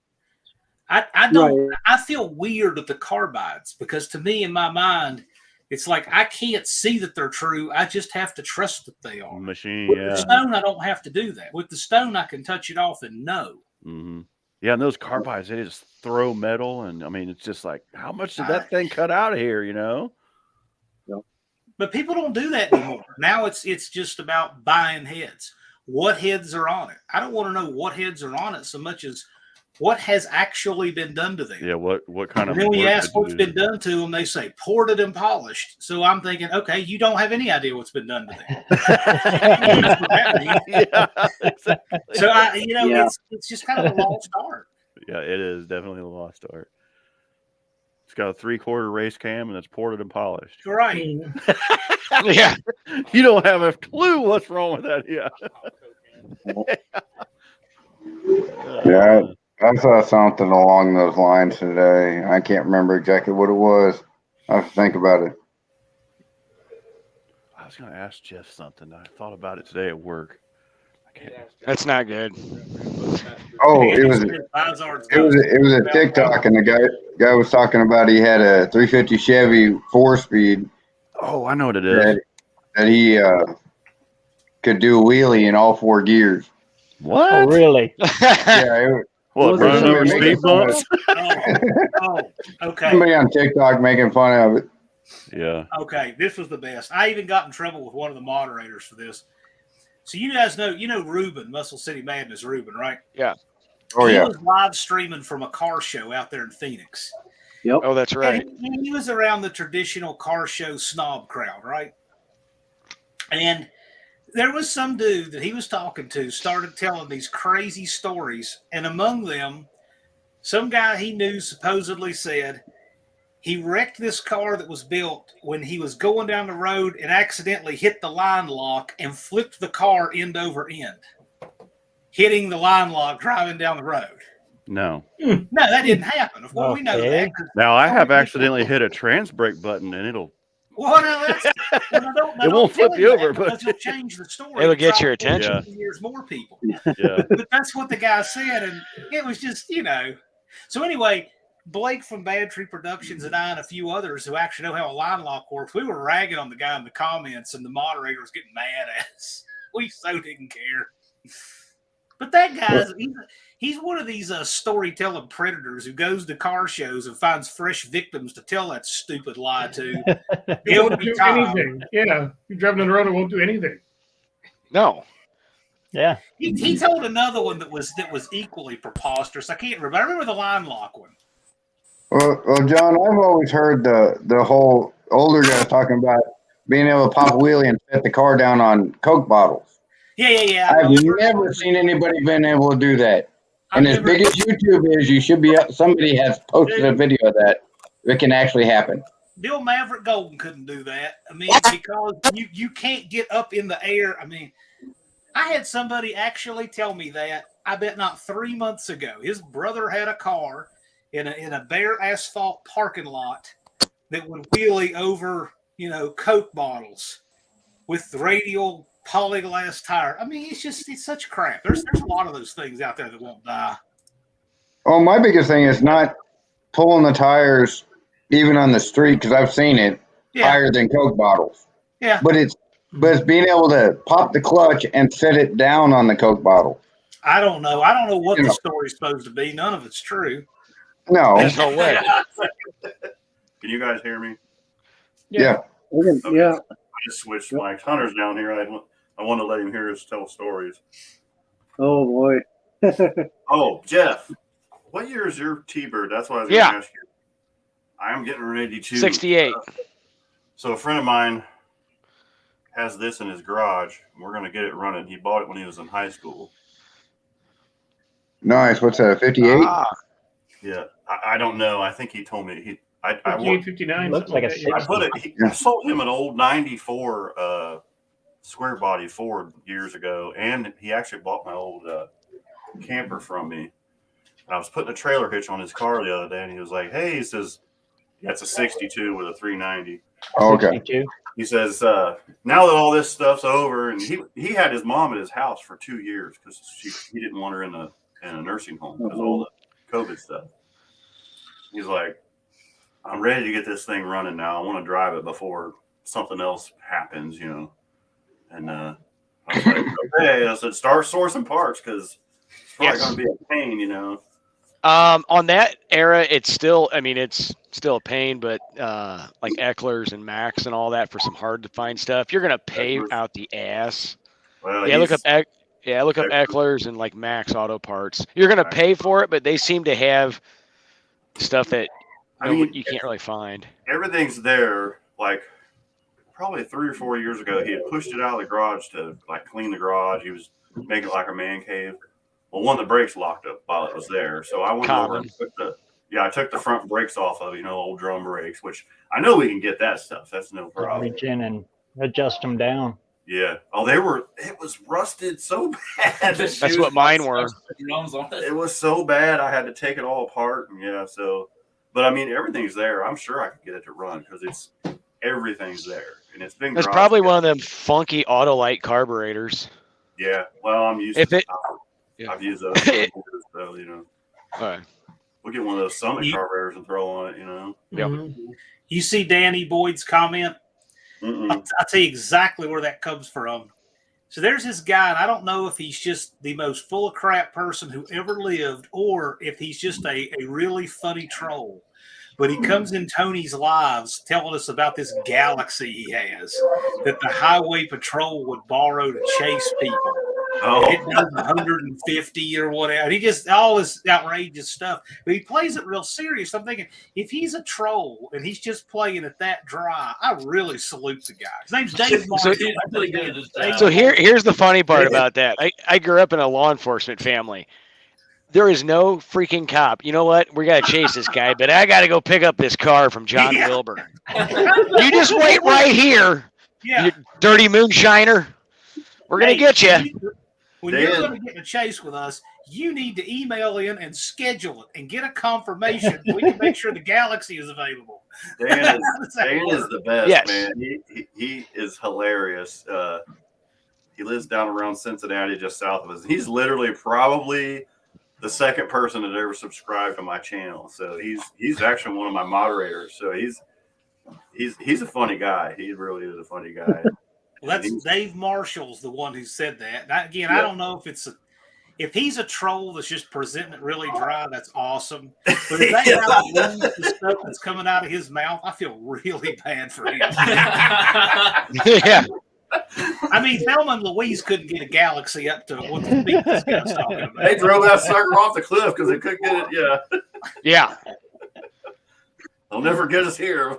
I don't. Right. I feel weird with the carbides because to me, in my mind, it's like I can't see that they're true. I just have to trust that they are. Machine. With Yeah. the stone, I don't have to do that. With the stone, I can touch it off and know. Hmm. Yeah, and those carbides, they just throw metal, and I mean, it's just like, how much did that thing cut out of here? You know? But people don't do that anymore. Now it's just about buying heads. What heads are on it? I don't want to know what heads are on it so much as what has actually been done to them. Yeah. What kind of? And then when you work ask did you what's do? been done to them, they say ported and polished. So I'm thinking, okay, you don't have any idea what's been done to them. That's what that means. Yeah. Exactly. So Yeah. it's just kind of a lost art. Yeah, it is definitely a lost art. It's got a 3/4 race cam and it's ported and polished. Right. Yeah. You don't have a clue what's wrong with that. Yeah. Yeah. I saw something along those lines today. I can't remember exactly what it was. I have to think about it. I was going to ask Jeff something. I thought about it today at work. I can't. That's not good. Oh, it was a TikTok, and the guy was talking about he had a 350 Chevy 4-speed Oh, I know what it is. that he could do a wheelie in all 4 gears. What? Oh, really? Yeah, What, Was it running over somebody speed making fun bumps? Okay. somebody on TikTok making fun of it. Yeah. Okay, this was the best. I even got in trouble with one of the moderators for this. So you guys know, Ruben, Muscle City Madness Ruben, right? Oh He yeah, was live streaming from a car show out there in Phoenix. Oh, that's right. And he was around the traditional car show snob crowd, right? And there was some dude that he was talking to started telling these crazy stories. And among them, some guy he knew supposedly said he wrecked this car that was built when he was going down the road and accidentally hit the line lock and flipped the car end over end, hitting the line lock driving down the road. No. No, that didn't happen. Of course, we know Okay. that. 'Cause Now, I have accidentally hit a trans brake button and it'll. Well, no, that's, well, don't It won't flip tell you him over, that but- because it'll change the story. It'll to get try your to catch attention. Years more people, Yeah. but that's what the guy said, and it was just So anyway, Blake from Bad Tree Productions and I and a few others who actually know how a line lock works, we were ragging on the guy in the comments, and the moderator was getting mad at us. We so didn't care. But that guy's he's one of these storytelling predators who goes to car shows and finds fresh victims to tell that stupid lie to. It won't Every do time. anything. Yeah. You're driving on the road, it won't do anything. No. Yeah. He told another one that was equally preposterous. I can't remember. I remember the line lock one. Well, John, I've always heard the whole older guys talking about being able to pop a wheelie and set the car down on Coke bottles. Yeah. I've never seen anybody been able to do that. And as big as YouTube is, you should be somebody has posted a video of that. It can actually happen. Bill Maverick Golden couldn't do that. I mean, because you can't get up in the air. I mean, I had somebody actually tell me that. I bet not 3 months ago, his brother had a car in a bare asphalt parking lot that would wheelie over, Coke bottles with radial polyglass tire. I mean, it's such crap. There's a lot of those things out there that won't die. Well, my biggest thing is not pulling the tires even on the street because I've seen it higher than Coke bottles. Yeah. But it's being able to pop the clutch and set it down on the Coke bottle. I don't know. I don't know what the story's supposed to be. None of it's true. No. There's no way. Can you guys hear me? Yeah. Yeah. I just switched mics. Hunter's down here. I want to let him hear us tell stories. Oh boy. Oh, Jeff, what year is your T-Bird? That's what I was Yeah. going to ask you. I am getting ready to 68. So a friend of mine has this in his garage. And we're going to get it running. He bought it when he was in high school. Nice. What's that? 58? Ah, Yeah, I don't know. I think he told me I 58, 59. Looks something like a that, yeah. I put it. I sold him an old '94 square body Ford years ago, and he actually bought my old camper from me. And I was putting a trailer hitch on his car the other day, and he was like, "Hey," he says, "That's a '62 with a 390." Oh, okay. 62. He says, "Now that all this stuff's over," and he had his mom at his house for 2 years because he didn't want her in a nursing home because of all the COVID stuff. He's like, "I'm ready to get this thing running now. I want to drive it before something else happens, you know." And I was like, "Okay," I said, "Start sourcing parts because it's probably Yes. going to be a pain, you know." on that era, it's still a pain, but like Eckler's and Max and all that for some hard to find stuff, you're gonna pay Eckler's. out the ass. Well, Yeah, look up he's- look up Eckler's and like Max Auto Parts. You're gonna pay for it, but they seem to have stuff that I mean, you can't really find. everything's there. Like probably 3 or 4 years ago, he had pushed it out of the garage to like clean the garage. He was making it like a man cave. Well, one of the brakes locked up while it was there, so I went over and I took the front brakes off of, old drum brakes, which I know we can get that stuff. That's no problem. Reach in and adjust them down. Yeah. Oh, it was rusted so bad. That's what mine were. It was so bad I had to take it all apart. And yeah, so, but I mean, everything's there. I'm sure I could get it to run because everything's there. And it's been That's probably one of them funky Autolite carburetors. Yeah. Well, I'm used If to it- it. I've used those. So, All right. we'll get one of those Summit carburetors and throw on it, Yep. Mhm. You see Danny Boyd's comment? Mm-mm. I'll tell you exactly where that comes from. So there's this guy, and I don't know if he's just the most full of crap person who ever lived or if he's just a really funny troll. But he comes in Tony's lives telling us about this galaxy he has that the highway patrol would borrow to chase people. Oh, It does 150 or whatever. He just all this outrageous stuff, but he plays it real serious. I'm thinking if he's a troll and he's just playing it that dry, I really salute the guy. His name's Dave Martin. He's really good at his job. So here's the funny part about that. I grew up in a law enforcement family. There is no freaking cop. You know what? We got to chase this guy, but I got to go pick up this car from John Yeah. Wilbur. You just wait right here, Yeah. you dirty moonshiner. We're going to get you. When you're going to get in a chase with us, you need to email in and schedule it and get a confirmation. We can make sure the galaxy is available. Dan is the best, Yes. man. He is hilarious. He lives down around Cincinnati, just south of us. He's literally probably the second person that ever subscribed to my channel. So he's actually one of my moderators. So he's a funny guy. He really is a funny guy. Well, that's Dave Marshall's the one who said that. And I don't know if he's a troll that's just presenting it really dry. That's awesome. But if they have the stuff that's coming out of his mouth, I feel really bad for him. Yeah. I mean, Thelma and Louise couldn't get a galaxy up to what the speed this guy's talking about. They drove that sucker off the cliff because they couldn't get it. Yeah, Yeah. they'll never get us here.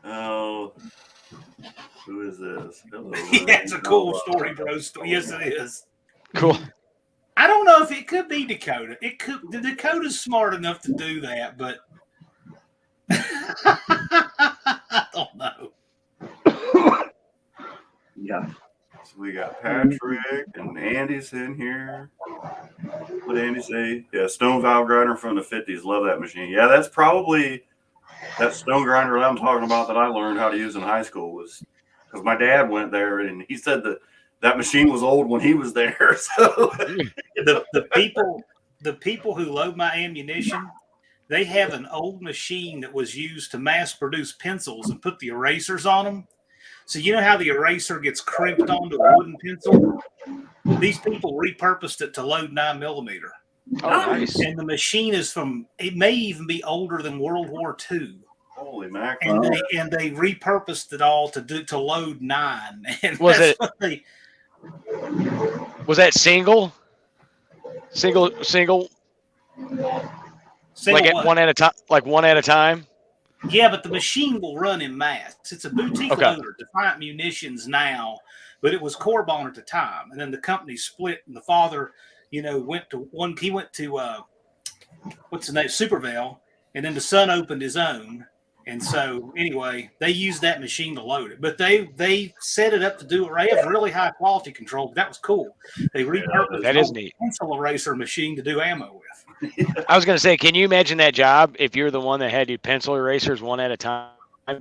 Oh, who is this? Hello, Yeah, it's a cool story, bro. Yes, it is. Cool. I don't know if it could be Dakota. The Dakota's smart enough to do that, but I don't know. Yeah. So we got Patrick and Andy's in here. What did Andy say? Yeah, stone valve grinder from the 50s. Love that machine. Yeah, that's probably that stone grinder that I'm talking about that I learned how to use in high school was because my dad went there and he said that machine was old when he was there. So the people who load my ammunition, they have an old machine that was used to mass produce pencils and put the erasers on them. So you know how the eraser gets crimped onto a wooden pencil? These people repurposed it to load 9mm. Oh, nice. And the machine is it may even be older than World War II. holy mackerel. And they repurposed it all to load 9. And Was it- what they Was that single? Single, Single like at what? one at a time, like one at a time. Yeah, but the machine will run in mass. It's a boutique Okay. loader, Defiant Munitions now, but it was Corbon at the time. And then the company split, and the father, went to what's the name, Supervale, and then the son opened his own. And so anyway, they used that machine to load it, but they set it up to do it. They have really high quality control. But that was cool. They repurposed That is neat. pencil eraser machine to do ammo with. I was gonna say, can you imagine that job if you're the one that had to do pencil erasers one at a time,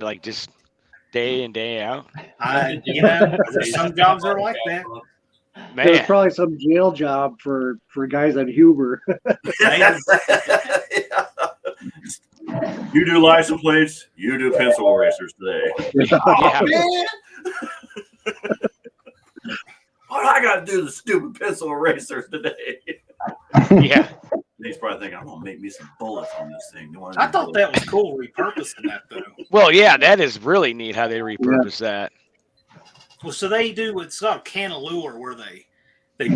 like just day in day out? There's some jobs that are like that. There's Man, probably some jail job for guys on Huber. You do license plates. You do pencil erasers today. yeah. Man. What I got to do the stupid pencil erasers today? Yeah. He's probably thinking, I'm gonna make me some bullets on this thing. I thought that was cool repurposing that though. Well, yeah, that is really neat how they repurpose that. Well, so they do what's called canalure, where they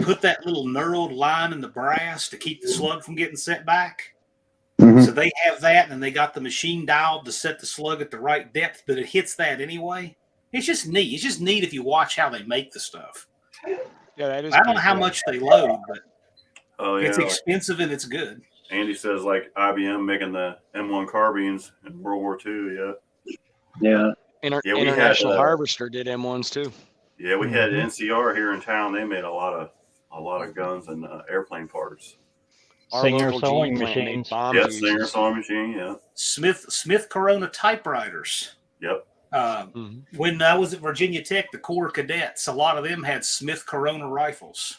put that little knurled line in the brass to keep the slug from getting set back. Mhm. So they have that, and then they got the machine dialed to set the slug at the right depth, but it hits that anyway. It's just neat. It's just neat if you watch how they make the stuff. Yeah, that is. I don't know how much they load, but Oh yeah. it's expensive and it's good. Andy says like IBM making the M1 carbines in World War II. Yeah. Yeah. Yeah, we had, International Harvester did M1s too. Yeah, we had NCR here in town. They made a lot of guns and airplane parts. Our Singer local sewing GE plant made machines. bomb Yeah, fuses. Singer sewing machine. Yeah. Smith Corona typewriters. Yep. Mhm. When I was at Virginia Tech, the Corps Cadets, a lot of them had Smith Corona rifles.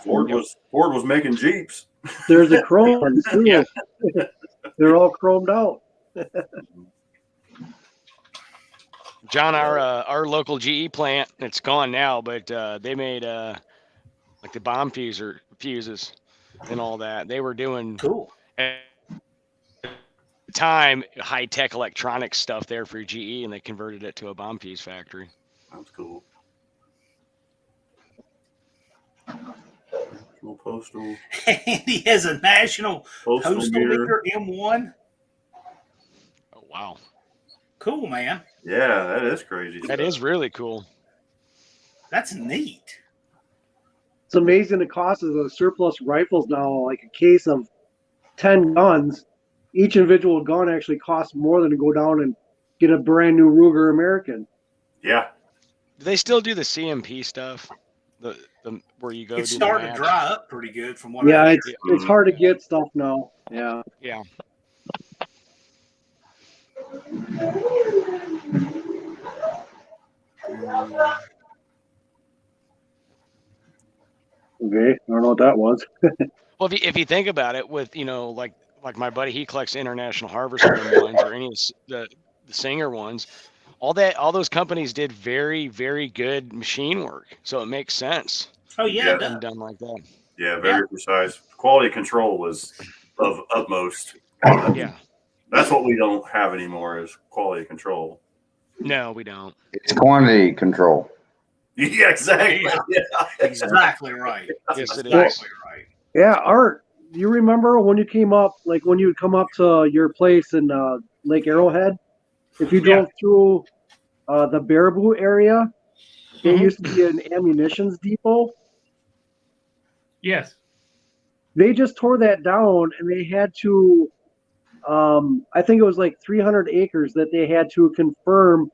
Ford was making Jeeps. There's the chrome ones too. Yeah. They're all chromed out. John, our local GE plant, it's gone now, but they made like the bomb fuses and all that. They were doing Cool. at the time high tech electronic stuff there for GE, and they converted it to a bomb fuse factory. That's cool. Postal And he has a national postal postal meter. meter M1. Oh wow, Cool, man. Yeah, that is crazy. that is really cool. That's neat. It's amazing the cost of the surplus rifles now. Like a case of 10 guns, each individual gun actually costs more than to go down and get a brand new Ruger American. Yeah. Do they still do the CMP stuff? The where you go? It's do the starting to match? dry up pretty good from what Yeah, I it's hard to get stuff now. Yeah. Yeah. Okay, I don't know what that was. Well, if you think about it, with like my buddy, he collects International Harvester ones or any of the Singer ones. All those companies did very, very good machine work, so it makes sense. Oh yeah, Yeah. it does. And done like that. Yeah, very precise. Quality control was of utmost. Yeah. That's what we don't have anymore is quality control. No, we don't. It's quantity control. Yeah, exactly. Yeah. Exactly right. Yes, it Exactly is. right. Yeah, Art, do you remember when you came up, like when you would come up to your place in Lake Arrowhead? If you drove through the Baraboo area, there used to be an ammunitions depot. Yes. They just tore that down and they had to, I think it was like 300 acres that they had to confirm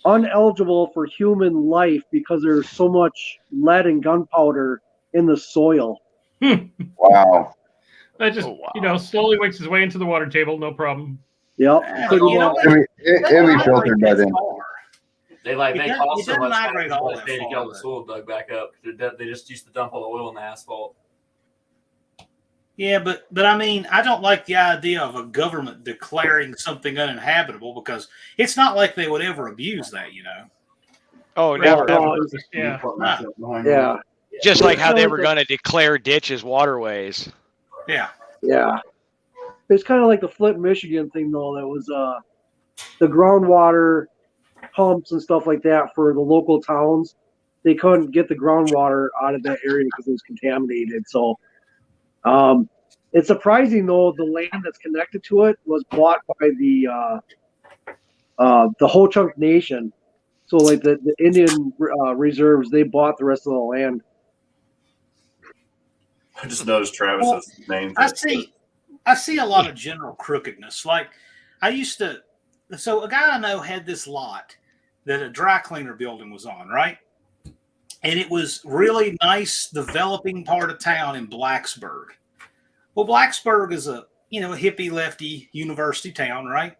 uneligible for human life because there's so much lead and gunpowder in the soil. Wow. That just, Oh, wow. slowly works his way into the water table. No problem. Yep. pretty You know much. what? It'll be filtered by then. They It they doesn't- cost it so doesn't much migrate money all that that they get all the far. soil dug back up. They just used to dump all the oil in the asphalt. Yeah, but I mean, I don't like the idea of a government declaring something uninhabitable because it's not like they would ever abuse that, Oh, never. Well, ever. Yeah. Yeah. Just like how they were going to declare ditches waterways. Yeah. Yeah. It's kind of like the Flint, Michigan thing, though. That was the groundwater pumps and stuff like that for the local towns. they couldn't get the groundwater out of that area because it was contaminated. So, it's surprising though the land that's connected to it was bought by the Ho Chunk Nation. So like the Indian reserves, they bought the rest of the land. I just noticed Travis's name. I see a lot of general crookedness. Like so a guy I know had this lot that a dry cleaner building was on, right? And it was really nice developing part of town in Blacksburg. Well, Blacksburg is a hippie lefty university town, right?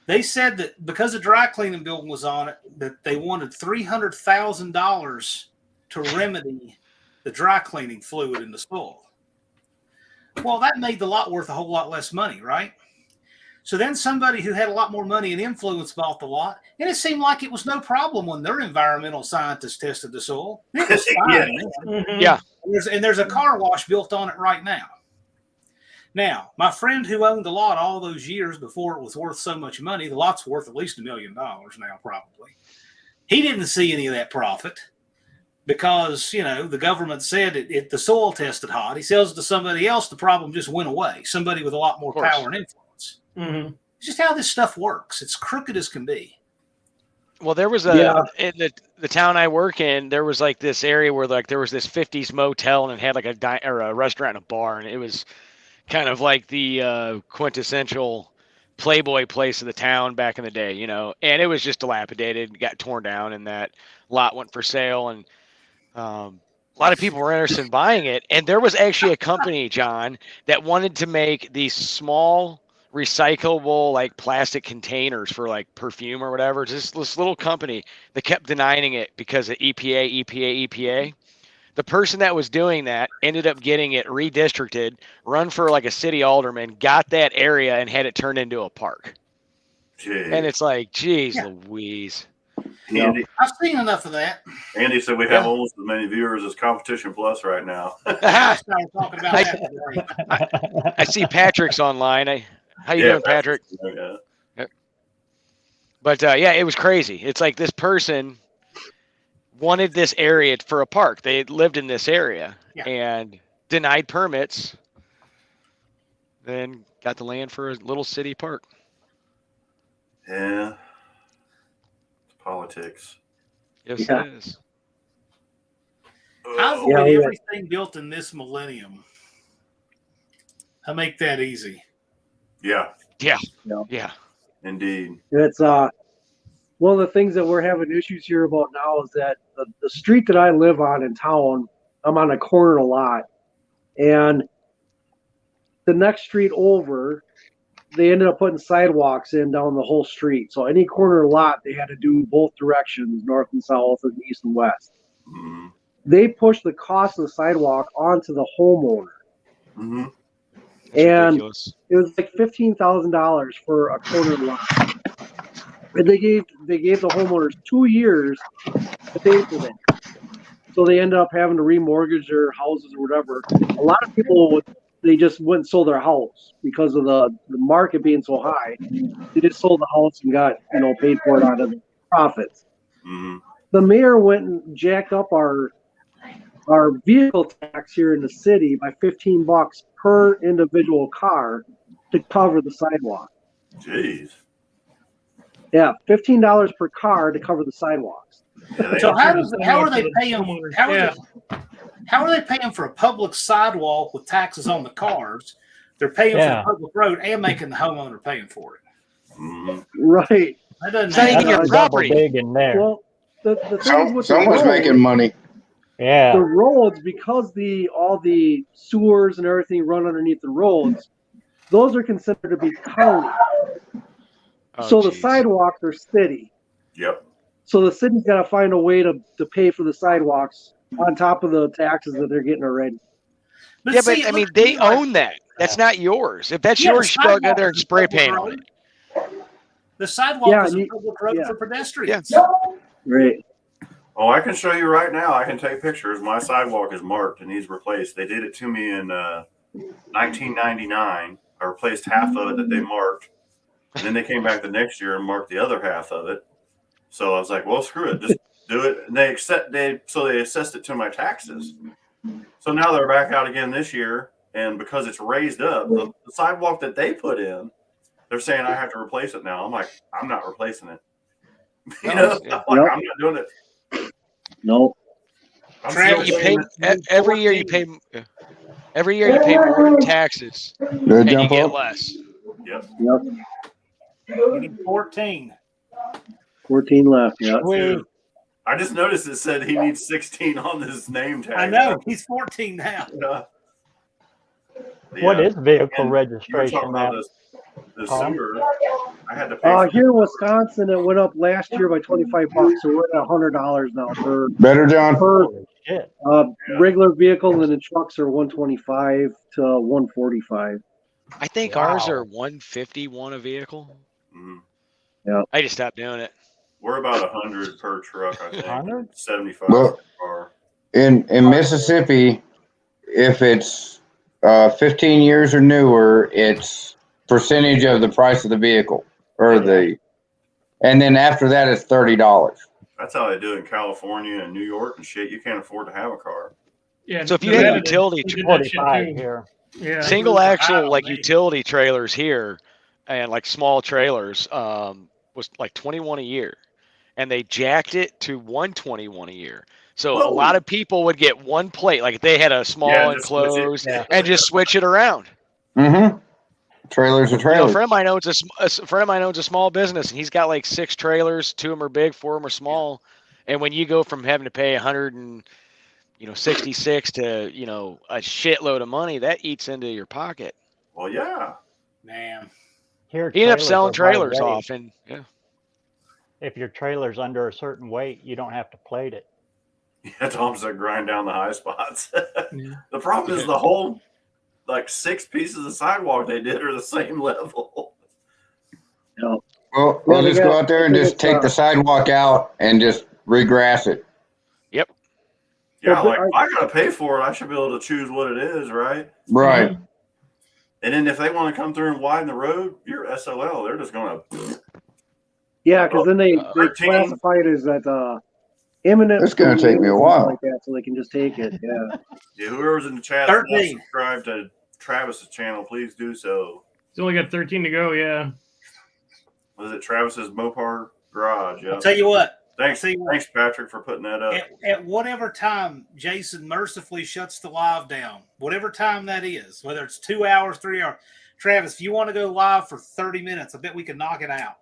They said that because a dry cleaning building was on it, that they wanted $300,000 to remedy the dry cleaning fluid in the soil. Well, that made the lot worth a whole lot less money, right? So then somebody who had a lot more money and influence bought the lot, and it seemed like it was no problem when their environmental scientists tested the soil. It was fine. Mhm. Yeah. And there's a car wash built on it right now. Now, my friend who owned the lot all those years before it was worth so much money, the lot's worth at least $1 million now, probably. He didn't see any of that profit because, the government said the soil tested hot. He sells it to somebody else, the problem just went away. Somebody with a lot more power and influence. Mhm. It's just how this stuff works. It's crooked as can be. Well, there was in the town I work in, there was like this area where like there was this 50s motel and it had like a restaurant and a bar, and it was kind of like the quintessential Playboy place of the town back in the day, and it was just dilapidated, got torn down, and that lot went for sale, and a lot of people were interested in buying it. And there was actually a company, John, that wanted to make these small recyclable like plastic containers for like perfume or whatever. Just this little company that kept denying it because of EPA. The person that was doing that ended up getting it redistricted, run for like a city alderman, got that area and had it turned into a park. Jeez. And it's like, geez, Louise. Andy, I've seen enough of that. Andy said we have almost as many viewers as Competition Plus right now. Last time we're talking about that. I see Patrick's online. How you doing, Patrick? Yeah. But it was crazy. It's like this person wanted this area for a park. They lived in this area and denied permits, then got the land for a little city park. Yeah. It's politics. Yes, it is. I avoid everything built in this millennium. I make that easy. Yeah. Yeah. Indeed. It's one of the things that we're having issues here about now is that the street that I live on in town, I'm on a corner lot, and the next street over, they ended up putting sidewalks in down the whole street. So any corner lot, they had to do both directions, north and south and east and west. Mm-hmm. They pushed the cost of the sidewalk onto the homeowner. Mm-hmm. And ridiculous. it was like $15,000 for a corner lot. And they gave the homeowners 2 years to pay for that. So they ended up having to remortgage their houses or whatever. A lot of people they just went and sold their house because of the market being so high. They just sold the house and got paid for it out of the profits. Mm-hmm. The mayor went and jacked up our vehicle tax here in the city by $15 per individual car to cover the sidewalk. Jeez. Yeah, $15 per car to cover the sidewalks. Yeah, So how are they paying? How are they paying for a public sidewalk with taxes on the cars? They're paying for the public road and making the homeowner paying for it. mm-hmm. Right. That doesn't It's not even your Double property. big in there. Well, the thing is with Someone's making money. Yeah. the roads, because all the sewers and everything run underneath the roads, those are considered to be county. So the sidewalks are city. Yep. So the city's got to find a way to pay for the sidewalks on top of the taxes that they're getting already. But see, I it mean, looks to they me like- own that. That's not yours. If that's Yeah, yours, you should go out there and sidewalk spray is a paint public on it. road. The sidewalk Yeah, is a you- public road yeah. for pedestrians. Right. Oh, I can show you right now. I can take pictures. My sidewalk is marked and needs replaced. They did it to me in 1999. I replaced half of it that they marked. And then they came back the next year and marked the other half of it. So I was like, well, screw it. Just do it, and they assessed it to my taxes. So now they're back out again this year, and because it's raised up, the sidewalk that they put in, they're saying I have to replace it now. I'm like, I'm not replacing it. You know, Yeah. I'm not doing it. Nope. I'm Travis, still You pay paying every year. You pay more in taxes, Did it and you jump get up? less. Yep. You need 14. 14 left. Yeah. Sweet. I just noticed it said he needs 16 on his name tag. I know. He's 14 now. Yeah. What Yeah. is vehicle And you were registration talking about now? the Tom? sewer. I had to pay. for Here in Wisconsin, it went up last year by $25, so we're at $100 now per Better, John? Holy shit. regular vehicle, and the trucks are 125 to 145. I think ours are 151 a vehicle. Mhm. I just stopped doing it. We're about 100 per truck, I think. 100? 75 Well- per car. In Mississippi, if it's 15 years or newer, it's percentage of the price of the vehicle, and then after that, it's $30. That's how they do it in California and New York and shit. You can't afford to have a car. Yeah. So if you Nevada had utility, did that shit 45 too. here. Yeah. single axle like Wow, utility trailers here, and like small trailers, was like 21 a year, and they jacked it to 121 a year. So a Whoa. lot of people would get one plate, like if they had a small Yeah, just switch it. enclosed, Yeah. and just switch it around. Mm-hmm. Trailers are You know, a trailers. friend of mine owns a small business, and he's got like 6 trailers. 2 of them are big, 4 of them are small. And when you go from having to pay 166 to a shitload of money, that eats into your pocket. Well, yeah. Man. Here, He ended up trailers selling are by trailers weight. off, and yeah. If your trailer's under a certain weight, you don't have to plate it. Yeah, Tom said grind down the high spots. The problem is the whole, like 6 pieces of sidewalk they did are the same level. Well, Well, we'll they just got- go out there and I think just it's, take the sidewalk out and just regrass it. Yeah, Well, like if I gotta pay for it, I should be able to choose what it is, right? Right. And then if they want to come through and widen the road, you're SOL. They're just gonna. Yeah, because then they 13. classify it as that imminent. It's gonna take me a and while. like that, so they can just take it. Yeah. Yeah, whoever's in the chat, that's not 13. subscribed to Travis's channel, please do so. It's only got 13 to go. Yeah. Was it Travis's Mopar Garage? Yeah. I'll tell you what. Thanks, tell you what. thanks, Patrick, for putting that up. At whatever time Jason mercifully shuts the live down, whatever time that is, whether it's 2 hours, 3 hours, Travis, if you want to go live for 30 minutes, I bet we can knock it out.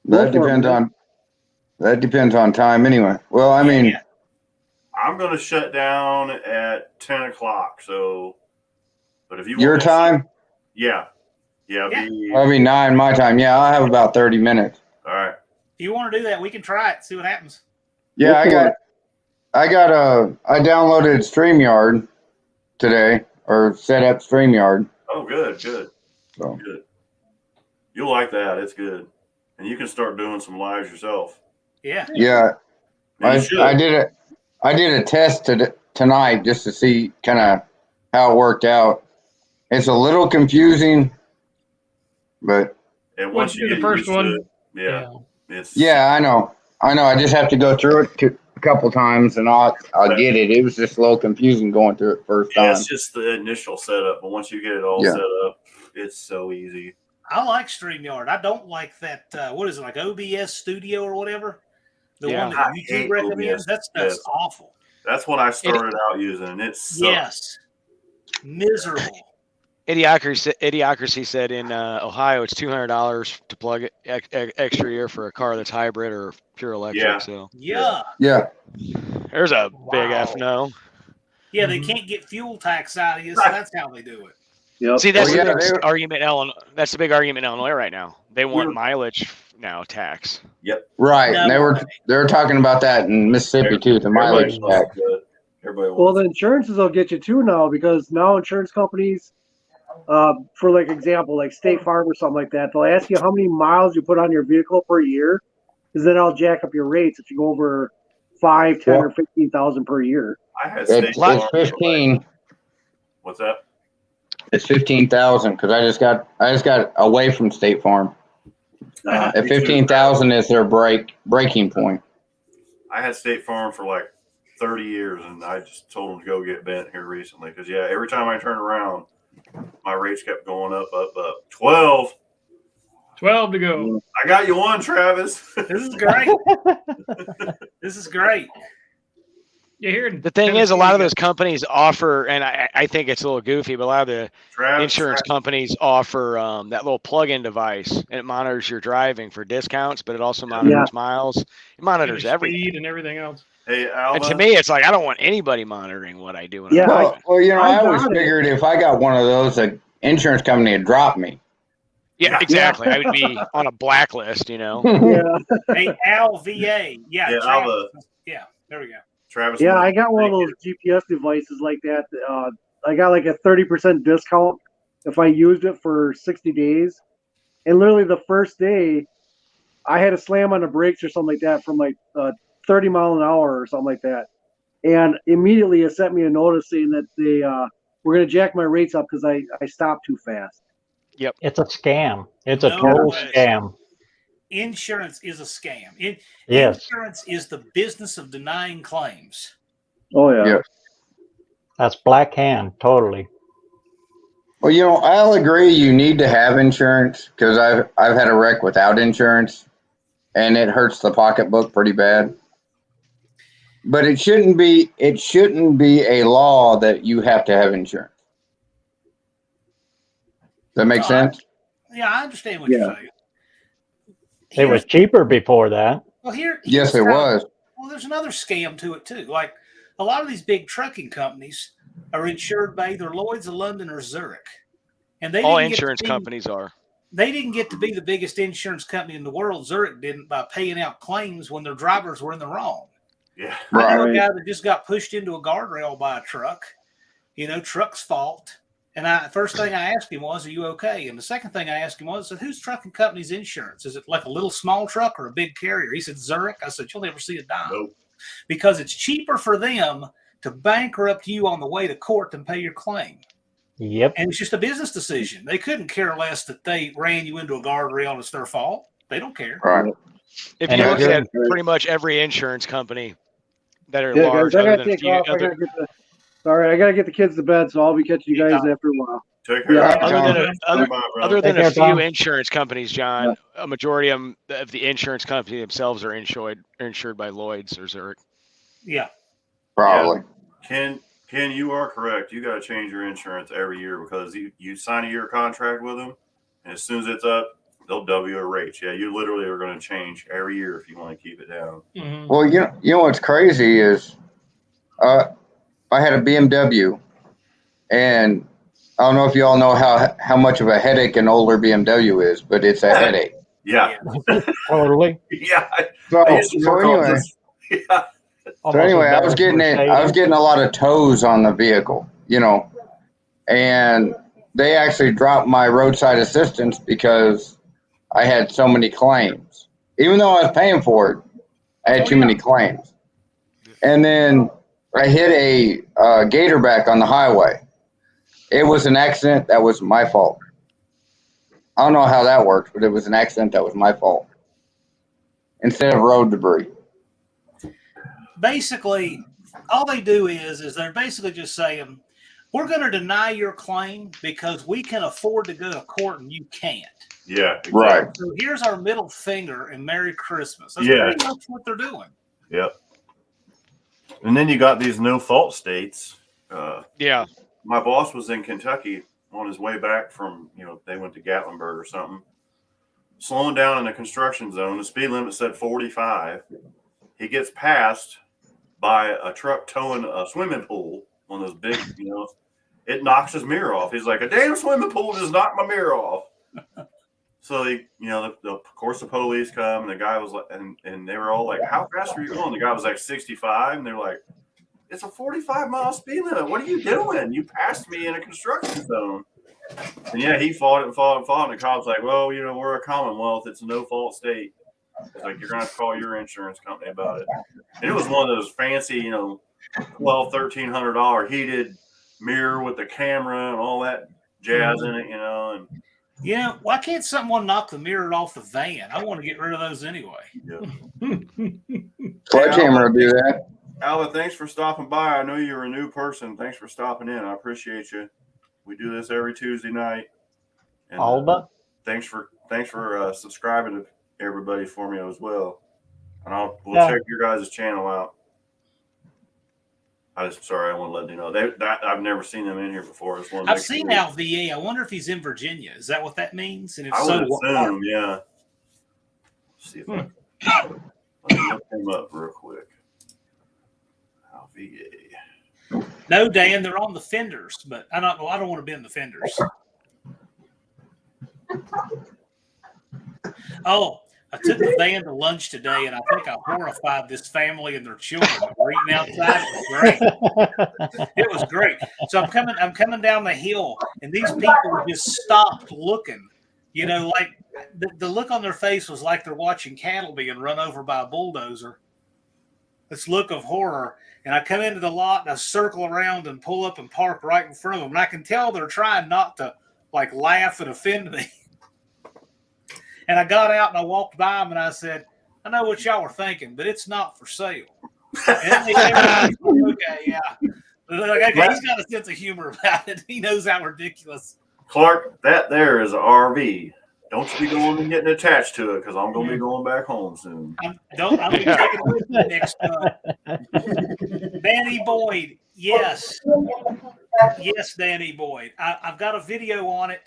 That Go for it, depends on time anyway. Well, I mean, Yeah. I'm gonna shut down at 10 o'clock. So, but if you your want to- time, yeah, Yeah. that'll be 9 my time. Yeah, I'll have about 30 minutes. all right. If you want to do that, we can try it, see what happens. Yeah, Go for I downloaded StreamYard today, or set up StreamYard. Oh, good. So Good. You'll like that. It's good, and you can start doing some lives yourself. Yeah. yeah, And you should. I did a test tonight just to see kind of how it worked out. It's a little confusing, but And Once once you you do get the first used to one, it, yeah, it's yeah, I know. I just have to go through it a couple times, and I'll get it. It was just a little confusing going through it first Yeah, time. it's just the initial setup, but once you get it all Yeah. set up, it's so easy. I like StreamYard. I don't like that. What is it, like OBS Studio or whatever? The Yeah. one that I YouTube hate recommends? OBS. That's Yes. awful. That's what I started out using, and it sucks. Yes. Miserable. Idiocracy said in Ohio it's $200 to plug it extra year for a car that's hybrid or pure electric. Yeah. So Yeah. Yeah, there's a big Wow. F no. Yeah, they can't get fuel tax out of you, so that's how they do it. Yep. See, that's Well, yeah, the big they- argument in Illinois. That's the big argument in Illinois right now. They want We're- mileage now tax. right. No And they were talking about that in Mississippi too, the mileage Everybody tax. wants it. Everybody Well, wants the insurances will get you too now, because now insurance companies, for like example, like State Farm or something like that, they'll ask you how many miles you put on your vehicle per year, because then I'll jack up your rates if you go over 5, 10, or 15,000 per year. it. I had It's State Farm. 15. What's that? It's 15,000 because I just got away from State Farm. At 15,000 is their breaking point. I had State Farm for like 30 years, and I just told them to go get bent here recently because every time I turned around, my rates kept going up. 12 to go. I got you one, Travis. This is great. This is great. You hear The thing is, a lot of those companies offer, and I think it's a little goofy, but a lot of the insurance companies offer that little plug-in device, and it monitors your driving for discounts, but it also monitors miles. It monitors everything. Speed and everything else. Hey, Alva. And to me, it's like I don't want anybody monitoring what I do when I'm Yeah. driving. Well, you know, I always got it. figured if I got one of those, the insurance company would drop me. Yeah, exactly. I would be on a blacklist, you know. Yeah. Hey, LVA. Yeah. Yeah, Travis. Alva. Yeah. There we go. Travis. Yeah, I got one of those GPS devices like that. I got like a 30% discount if I used it for 60 days. And literally the first day, I had to slam on the brakes or something like that from like 30 mile an hour or something like that. And immediately it sent me a notice saying that they were going to jack my rates up because I stopped too fast. It's a scam. It's a No total way. scam. Insurance is a scam. Yes. Insurance is the business of denying claims. Oh, yeah. Yeah. That's black hand, totally. Well, you know, I'll agree you need to have insurance because I've had a wreck without insurance, and it hurts the pocketbook pretty bad. But it shouldn't be a law that you have to have insurance. Does that make sense? Yeah, I understand what you're saying. It was cheaper before that. Well, Yes, it was. Well, there's another scam to it too. Like a lot of these big trucking companies are insured by either Lloyd's of London or Zurich, and they All didn't get to insurance be- companies are. They didn't get to be the biggest insurance company in the world. Zurich didn't by paying out claims when their drivers were in the wrong. Yeah. I know a Right. guy that just got pushed into a guardrail by a truck. You know, truck's fault. And first thing I asked him was, "Are you okay?" And the second thing I asked him was, "Whose trucking company's insurance? Is it like a little small truck or a big carrier?" He said, "Zurich." I said, "You'll never see a dime Nope. because it's cheaper for them to bankrupt you on the way to court than pay your claim." Yep. And it's just a business decision. They couldn't care less that they ran you into a guardrail and it's their fault. They don't care. Right. If And you it's look at good. pretty much every insurance company that are Yeah, large, guys, I other gotta than a take few, off. I gotta get the kids to bed, so I'll be catching you guys after a while. Take care. Yeah. other Other than Take a care, few Tom. insurance companies, John, a majority of the insurance company themselves are insured by Lloyd's or Zurich. Yeah. Probably. Ken, you are correct. You got to change your insurance every year because you sign a year contract with them, and as soon as it's up, they'll double your rates. Yeah, you literally are going to change every year if you want to keep it down. Mhm. Well, you know what's crazy is I had a BMW, and I don't know if you all know how much of a headache an older BMW is, but it's a headache. Yeah. Totally. Yeah. So, I used to so work on anyway, this. Yeah. so Almost anyway, as I bad was as getting Mercedes. a lot of tows on the vehicle, you know, and they actually dropped my roadside assistance because I had so many claims. Even though I was paying for it, I had too many claims. And then I hit a gatorback on the highway. It was an accident that was my fault. I don't know how that works, but it was an accident that was my fault instead of road debris. Basically, all they do is they're basically just saying, "We're going to deny your claim because we can afford to go to court and you can't." Yeah. Exactly. Right. So here's our middle finger and Merry Christmas. That's Yeah. pretty much what they're doing. Yep. And then you got these no fault states. Yeah. My boss was in Kentucky on his way back from, they went to Gatlinburg or something, slowing down in the construction zone. The speed limit said 45. He gets passed by a truck towing a swimming pool, one of those big, it knocks his mirror off. He's like, "A damn swimming pool just knocked my mirror off." So of course the police come, and the guy was like, and they were all like, "How fast were you going?" The guy was like 65, and they're like, "It's a 45-mile speed limit. What are you doing? You passed me in a construction zone." And yeah, he fought it and fought and fought. And the cop's like, "Well, we're a Commonwealth. It's a no-fault state. It's like, you're going to have to call your insurance company about it." And it was one of those fancy, $1,200-$1,300 heated mirror with the camera and all that jazz in it, and You know, why can't someone knock the mirror off the van? I want to get rid of those anyway. Sledgehammer will do that. Alva, thanks for stopping by. I know you're a new person. Thanks for stopping in. I appreciate you. We do this every Tuesday night. And, Alba? thanks for subscribing to everybody for me as well. And we'll Yeah. check your guys' channel out. Sorry, I want to let you know I've never seen them in here before. It's one I've seen Al VA. I wonder if he's in Virginia. Is that what that means? And if I so, would what assume, part? yeah. Let's see if I can let me look him up real quick. Al VA. No, Dan, they're on the fenders, but I don't want to be in the fenders. Oh, I took the van to lunch today, and I think I horrified this family and their children. They were eating outside. It was great. It was great. So I'm coming down the hill, and these people just stopped looking. You know, like the look on their face was like they're watching cattle being run over by a bulldozer. This look of horror. And I come into the lot and I circle around and pull up and park right in front of them. And I can tell they're trying not to like laugh and offend me. And I got out and I walked by them and I said, I know what y'all were thinking, but it's not for sale. And they okay, yeah. Like, okay, he's got a sense of humor about it. He knows how ridiculous. Clark, that there is an RV. Don't you be going and getting attached to it because I'm going to be going back home soon. I'm going to be taking it with me next month. Danny Boyd, yes. Yes, Danny Boyd. I've got a video on it,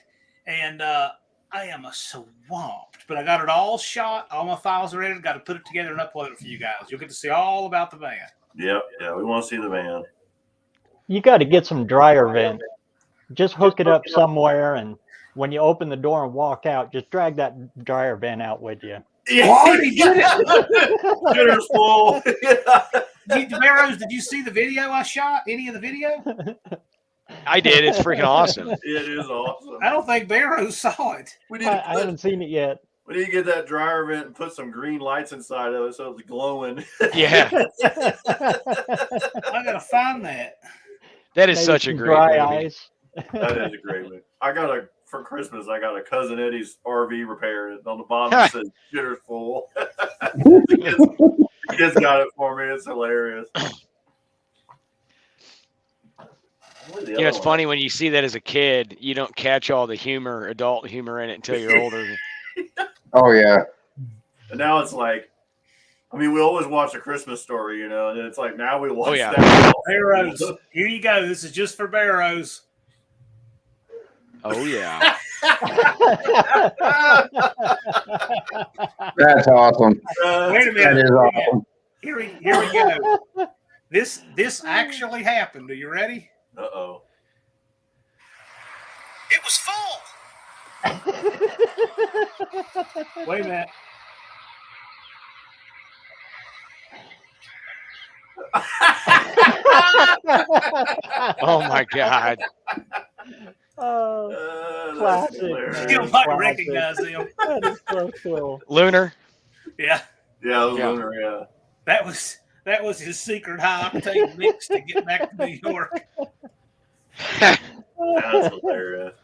and I am swamped. But I got it all shot. All my files are ready. Got to put it together and upload it for you guys. You'll get to see all about the van. Yep, yeah, we want to see the van. You got to get some dryer vent. Just hook it up somewhere, and when you open the door and walk out, just drag that dryer vent out with you. Yeah, Shitter's full. Barrows, did you see the video I shot? Any of the video? I did. It's freaking awesome. It is awesome. I don't think Barrows saw it. I haven't seen it yet. We need to get that dryer vent and put some green lights inside of it so it's glowing. Yeah. I gotta find that. That is Maybe such a some great dry movie. ice. That is a great one. For Christmas, I got a Cousin Eddie's RV repair. On the bottom it says Shitter's full. The kids got it for me. It's hilarious. You know, it's funny when you see that as a kid, you don't catch all the humor, adult humor in it until you're older. Oh yeah. And now it's like, I mean, we always watch A Christmas Story, you know, and it's like now we watch yeah. that. Barrows, here you go. This is just for Barrows. Oh, yeah. That's awesome. Wait a That minute. is awesome. Here we go. This actually happened. Are you ready? Uh-oh. It was full. Wait a minute. Oh, my God. Oh, That's classic. hilarious. man. You might Classic. recognize him. That is so cool. Lunar. Yeah, Yeah, it was Yeah. Lunar, yeah. that was his secret high octane mix to get back to New York. That's hilarious.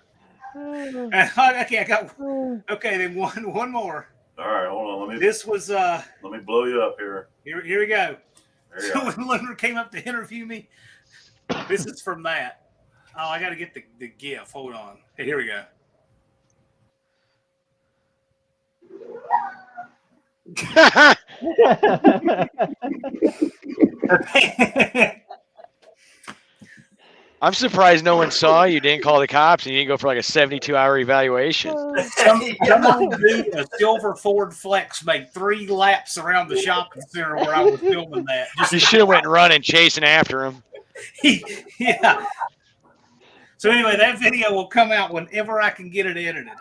Okay, I got okay. Then one more. All right, hold on. Let This was me blow you up here. here we go. There you So go. when Lunar came up to interview me, this is from that. Oh, I got to get the GIF. Hold on. Hey, here we go. I'm surprised no one saw you, didn't call the cops, and you didn't go for like a 72-hour evaluation. Some old dude in a silver Ford Flex made 3 laps around the shopping center where I was filming that. You should have went running, chasing after him. Yeah. So anyway, that video will come out whenever I can get it edited.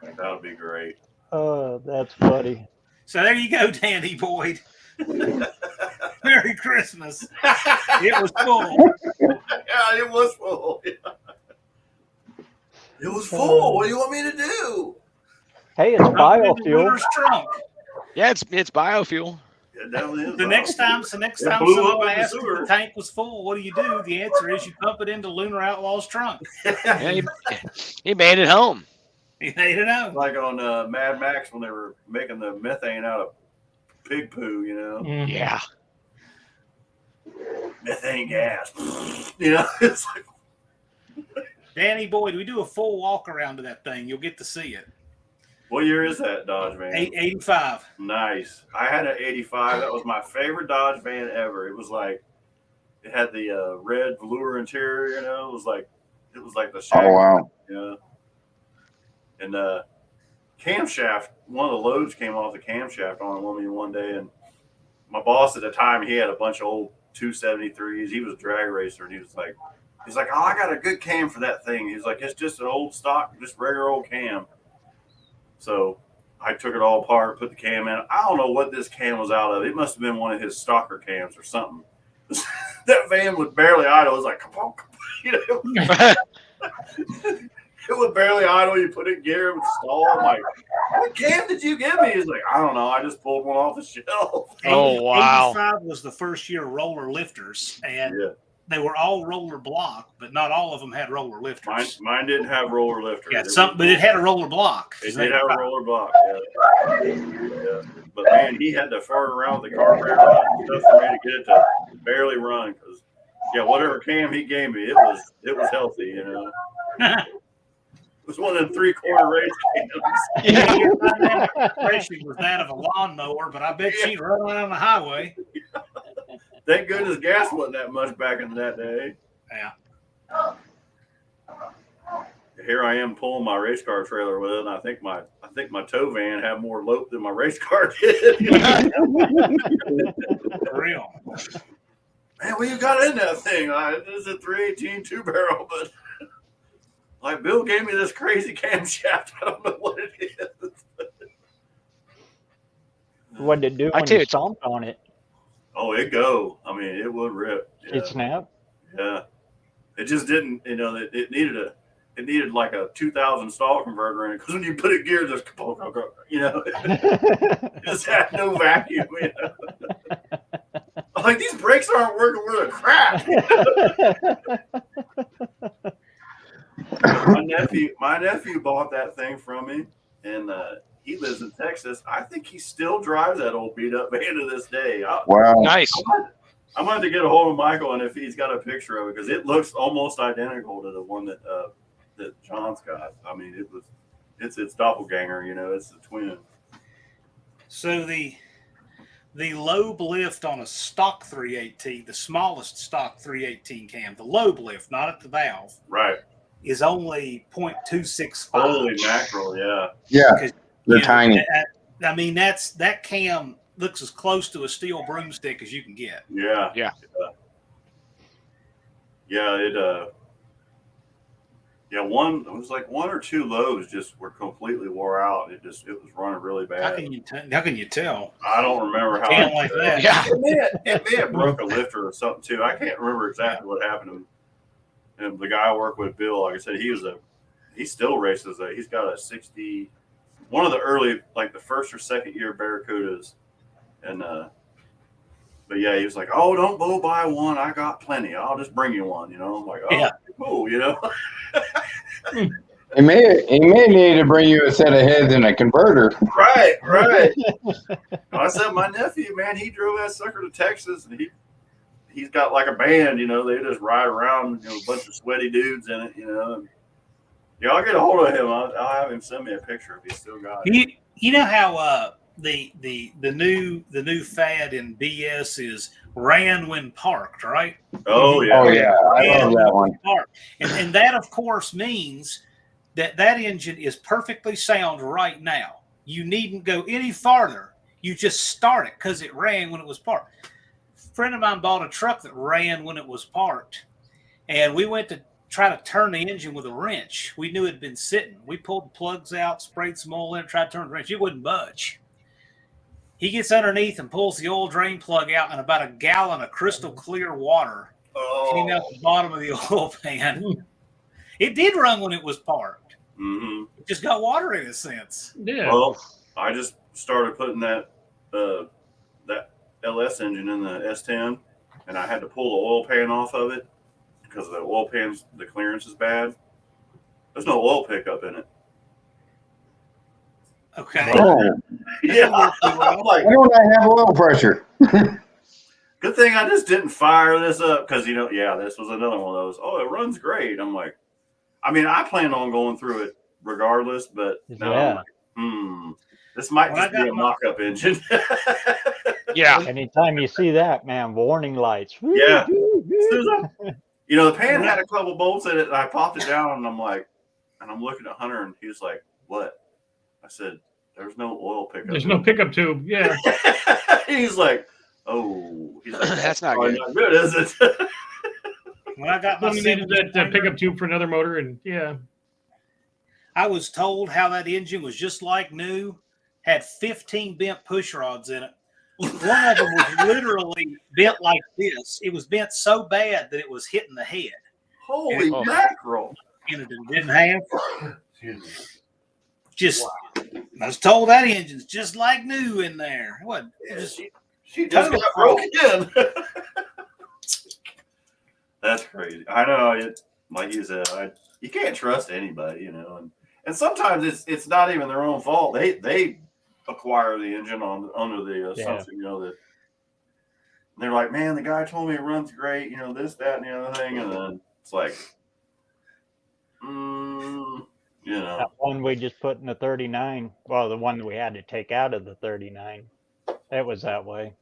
That would be great. Oh, that's funny. So there you go, Danny Boyd. Merry Christmas. It was full. Yeah, it was full. It was full. What do you want me to do? Hey, it's biofuel. Lunar trunk. Yeah, it's biofuel. It definitely is. The next time It someone blew up in the asks if sewer. the tank was full, what do? The answer is you pump it into Lunar Outlaw's trunk. Yeah, he made it home. You know. Like on Mad Max when they were making the methane out of pig poo, you know, Mhm. Yeah. methane gas. You know, it's like, Danny Boyd, we do a full walk around of that thing. You'll get to see it. what year is that Dodge van? 85. Nice. I had an 85. That was my favorite Dodge van ever. It was like, it had the red velour interior, you know, it was like the Oh Shag, wow. yeah. And camshaft, one of the loads came off the camshaft on me one day, and my boss at the time, he had a bunch of old 273s. He was a drag racer, and he's like, oh, I got a good cam for that thing. He's like, it's just an old stock, just regular old cam. So I took it all apart, put the cam in. I don't know what this cam was out of. It must have been one of his stalker cams or something. That van was barely idle. It was like, come on, you know. It was barely idle. You put it in gear, it would stall. I'm like, what cam did you give me? He's like, I don't know. I just pulled one off the shelf. Oh, wow. 85 was the first year of roller lifters, and Yeah. they were all roller block, but not all of them had roller lifters. Mine didn't have roller lifter. Yeah, but it had a roller block. It did have a roller block. Yeah. But man, he had to fart around with the carburetor and stuff for me to get it to barely run. Because whatever cam he gave me, it was healthy. You know, it was one of them 3/4 race cams. Yeah, your dynamic compression was that of a lawnmower, but I bet she'd run on the highway. Thank goodness gas wasn't that much back in that day. Yeah. Here I am pulling my race car trailer with it, and I think my tow van had more lope than my race car did. For real. Man, what you got in that thing? It's a 318 2-barrel, but like Bill gave me this crazy camshaft. I don't know what it is. What did it do I when tell you, you it's- stomped on it? Oh, it go. I mean, it would rip. Yeah. It snapped? Yeah. It just didn't, it needed like a 2000 stall converter in it, because when you put it in gear, just, it just had no vacuum. You know? I'm like, these brakes aren't working worth a crap. My nephew bought that thing from me, and he lives in Texas. I think he still drives that old beat up van to this day. Wow. Nice. I'm going to get a hold of Michael, and if he's got a picture of it, because it looks almost identical to the one that John's got. I mean, it's doppelganger. You know, it's a twin. So the lobe lift on a stock 318, the smallest stock 318 cam, the lobe lift, not at the valve, Right. is only 0.265. Holy mackerel, yeah. Yeah. They're tiny. I mean, that cam looks as close to a steel broomstick as you can get. Yeah. Yeah. It was like one or two loads just were completely wore out. It was running really How bad. can you tell? I don't remember how. Cam like that. Yeah. It may have broke a lifter or something too. I can't remember exactly what happened to him. And the guy I work with, Bill, like I said, he still races. He's got a 60, one of the early, like the first or second year Barracudas. And, but yeah, he was like, oh, don't go buy one. I got plenty. I'll just bring you one. You know, I'm like, oh, Yeah. cool. You know, He may need to bring you a set of heads and a converter. right. I said, my nephew, man, he drove that sucker to Texas, and he's got like a band, you know, they just ride around, a bunch of sweaty dudes in it, you know. And, I'll get a hold of him. I'll have him send me a picture if he's still got it. You know how the new fad in BS is ran when parked, right? Oh yeah. Oh yeah, I love that one. Parked. And that of course means that engine is perfectly sound right now. You needn't go any farther. You just start it because it ran when it was parked. A friend of mine bought a truck that ran when it was parked, and we went to try to turn the engine with a wrench. We knew it had been sitting. We pulled the plugs out, sprayed some oil in, tried to turn the wrench. It wouldn't budge. He gets underneath and pulls the oil drain plug out, and about a gallon of crystal clear water came out the bottom of the oil pan. It did run when it was parked. Mm-hmm. It just got water in it since. Yeah. Well, I just started putting that LS engine in the S10, and I had to pull the oil pan off of it because the oil pan's, the clearance is bad. There's no oil pickup in it. Okay. Oh, Yeah, I'm like, why don't I have oil pressure? good thing I just didn't fire this up because this was another one of those. Oh, it runs great. I'm like, I mean, I planned on going through it regardless, but now I'm like, this might When I just be got a my- mock-up engine. Yeah. Anytime you see that, man, warning lights. Yeah. As soon as the pan had a couple bolts in it, and I popped it down, and I'm like, and I'm looking at Hunter, and he's like, "What?" I said, "There's no oil pickup. There's no pickup tube. Yeah. He's like, "Oh, he's like, That's not probably good. not good, is it?" When I got my Only needed 70 that pickup tube for another motor, and yeah. I was told how that engine was just like new, had 15 bent push rods in it. One of them was literally bent like this. It was bent so bad that it was hitting the head. Holy Oh. mackerel! And it didn't have. Excuse me. Just, I was told that engine's just like new in there. What? It just, She just got broken in. That's crazy. I know. Like you said, you can't trust anybody, and sometimes it's not even their own fault. They acquire the engine under the assumption, that they're like, man, the guy told me it runs great, this, that, and the other thing, and then it's like, That one we just put in the 39, well, the one we had to take out of the 39, it was that way.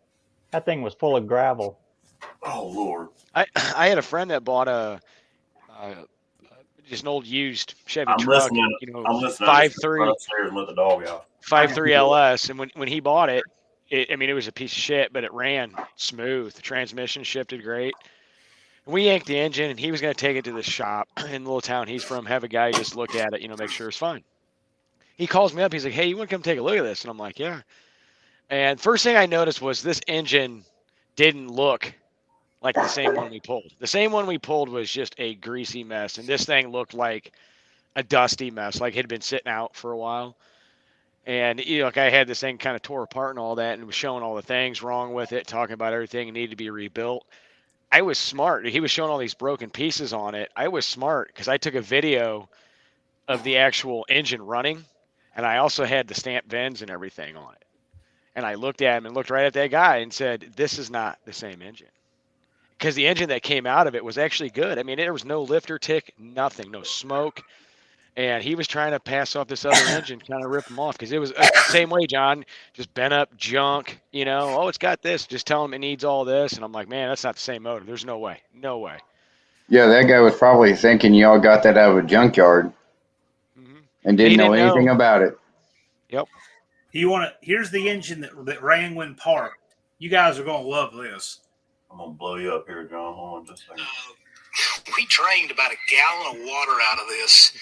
That thing was full of gravel. oh Lord. I had a friend that bought just an old used Chevy I'm truck, listening. I'm listening. 5.3 upstairs and let the dog out. 5.3 LS, and when he bought it, it was a piece of shit, but it ran smooth. The transmission shifted great. We yanked the engine, and he was going to take it to the shop in the little town he's from, have a guy just look at it, make sure it's fine. He calls me up. He's like, hey, you want to come take a look at this? And I'm like, yeah. And first thing I noticed was this engine didn't look like the same one we pulled. The same one we pulled was just a greasy mess, and this thing looked like a dusty mess, like it had been sitting out for a while. And I had this thing kind of tore apart and all that, and was showing all the things wrong with it, talking about everything it needed to be rebuilt. I was smart. He was showing all these broken pieces on it. I was smart because I took a video of the actual engine running, and I also had the stamped VINs and everything on it. And I looked at him and looked right at that guy and said, this is not the same engine. Because the engine that came out of it was actually good. I mean, there was no lifter tick, nothing, no smoke. And he was trying to pass off this other engine, kind of rip him off, because it was the same way, John, just bent up junk, oh, it's got this. Just tell him it needs all this. And I'm like, man, that's not the same motor. There's no way. No way. Yeah, that guy was probably thinking y'all got that out of a junkyard and didn't know anything about it. Yep. here's the engine that ran when parked. You guys are going to love this. I'm going to blow you up here, John. Hold on just a second. We drained about a gallon of water out of this,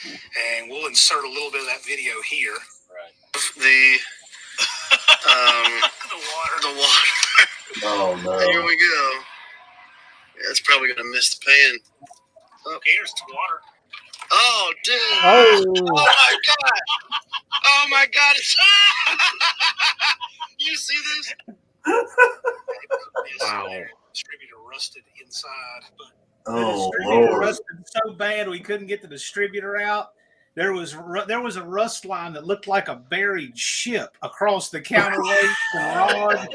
and we'll insert a little bit of that video here. Right. The water. Oh, no. Here we go. Yeah, it's probably gonna miss the pan. Oh, here's the water. Oh, dude! Oh, Oh my god! Oh my god! It's you see this? Wow. Distributor rusted inside, but the Oh, distributor Lord. rusted so bad we couldn't get the distributor out. There was a rust line that looked like a buried ship across the counterweight and rod,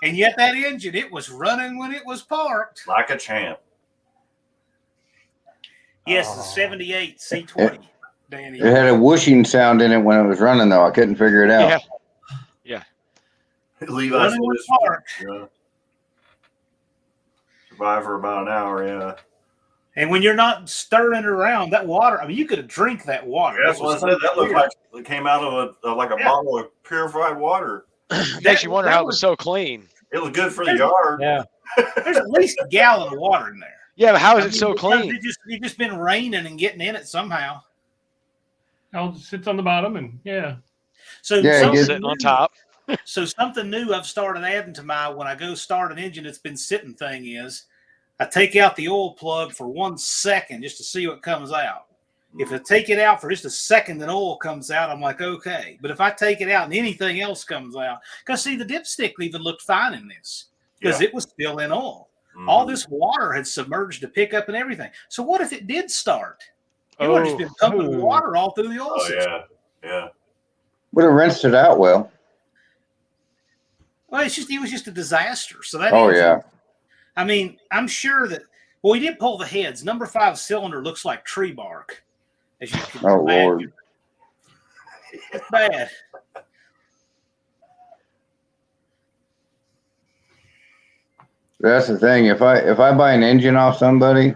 and yet that engine, it was running when it was parked. Like a champ. Yes, the 78 C20, Danny. It had a whooshing sound in it when it was running, though. I couldn't figure it out. Yeah. Levi Running said when this. parked. Yeah. Survive for about an hour, yeah. And when you're not stirring it around, that water, I mean, you could have drank that water. That's what I said. That looked clear. like it came out of a bottle of purified water. Makes you wonder how it was so clean. It was good for the yard. yeah. There's at least a gallon of water in there. Yeah, but how is I it mean, so because clean? It just been raining and getting in it somehow. It sits on the bottom, and yeah. So Yeah, it something gets- Sitting on new- top. So something new I've started adding to my when I go start an engine that's been sitting thing is I take out the oil plug for 1 second just to see what comes out. If I take it out for just a second and oil comes out, I'm like, okay. But if I take it out and anything else comes out, because see, the dipstick even looked fine in this because it was still in oil. Mhm. All this water had submerged to pick up and everything. So what if it did start? It would have just been pumping Oh. water all through the oil Oh, system. yeah. Yeah. Would have rinsed it out well. Well, it was just a disaster. So that Oh engine, yeah. I mean, I'm sure that. Well, we did pull the heads. Number 5 cylinder looks like tree bark, as you can Oh imagine. Lord. It's bad. That's the thing. If I buy an engine off somebody,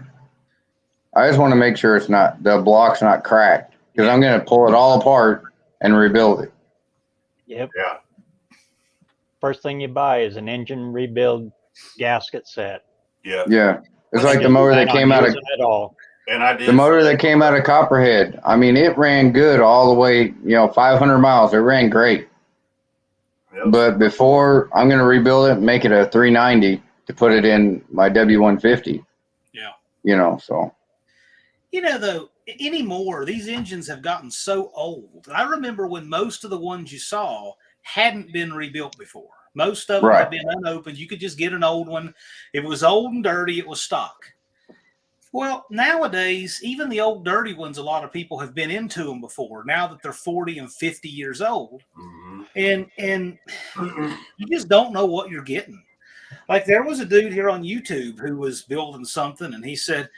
I just want to make sure the block's not cracked, because I'm going to pull it all apart and rebuild it. Yep. Yeah. First thing you buy is an engine rebuild gasket set. Yeah. Yeah. It's like the Just motor plan that on came out of using it all. And I did the motor that came out of Copperhead. I mean, it ran good all the way, 500 miles. It ran great. Yep. But before, I'm going to rebuild it and make it a 390 to put it in my W150. Yeah. So. Though, anymore, these engines have gotten so old. I remember when most of the ones you saw hadn't been rebuilt before. Most of them Right. had been unopened. You could just get an old one. If it was old and dirty, it was stock. Well, nowadays, even the old dirty ones, a lot of people have been into them before, now that they're 40 and 50 years old. Mm-hmm. And you just don't know what you're getting. Like, there was a dude here on YouTube who was building something, and he said,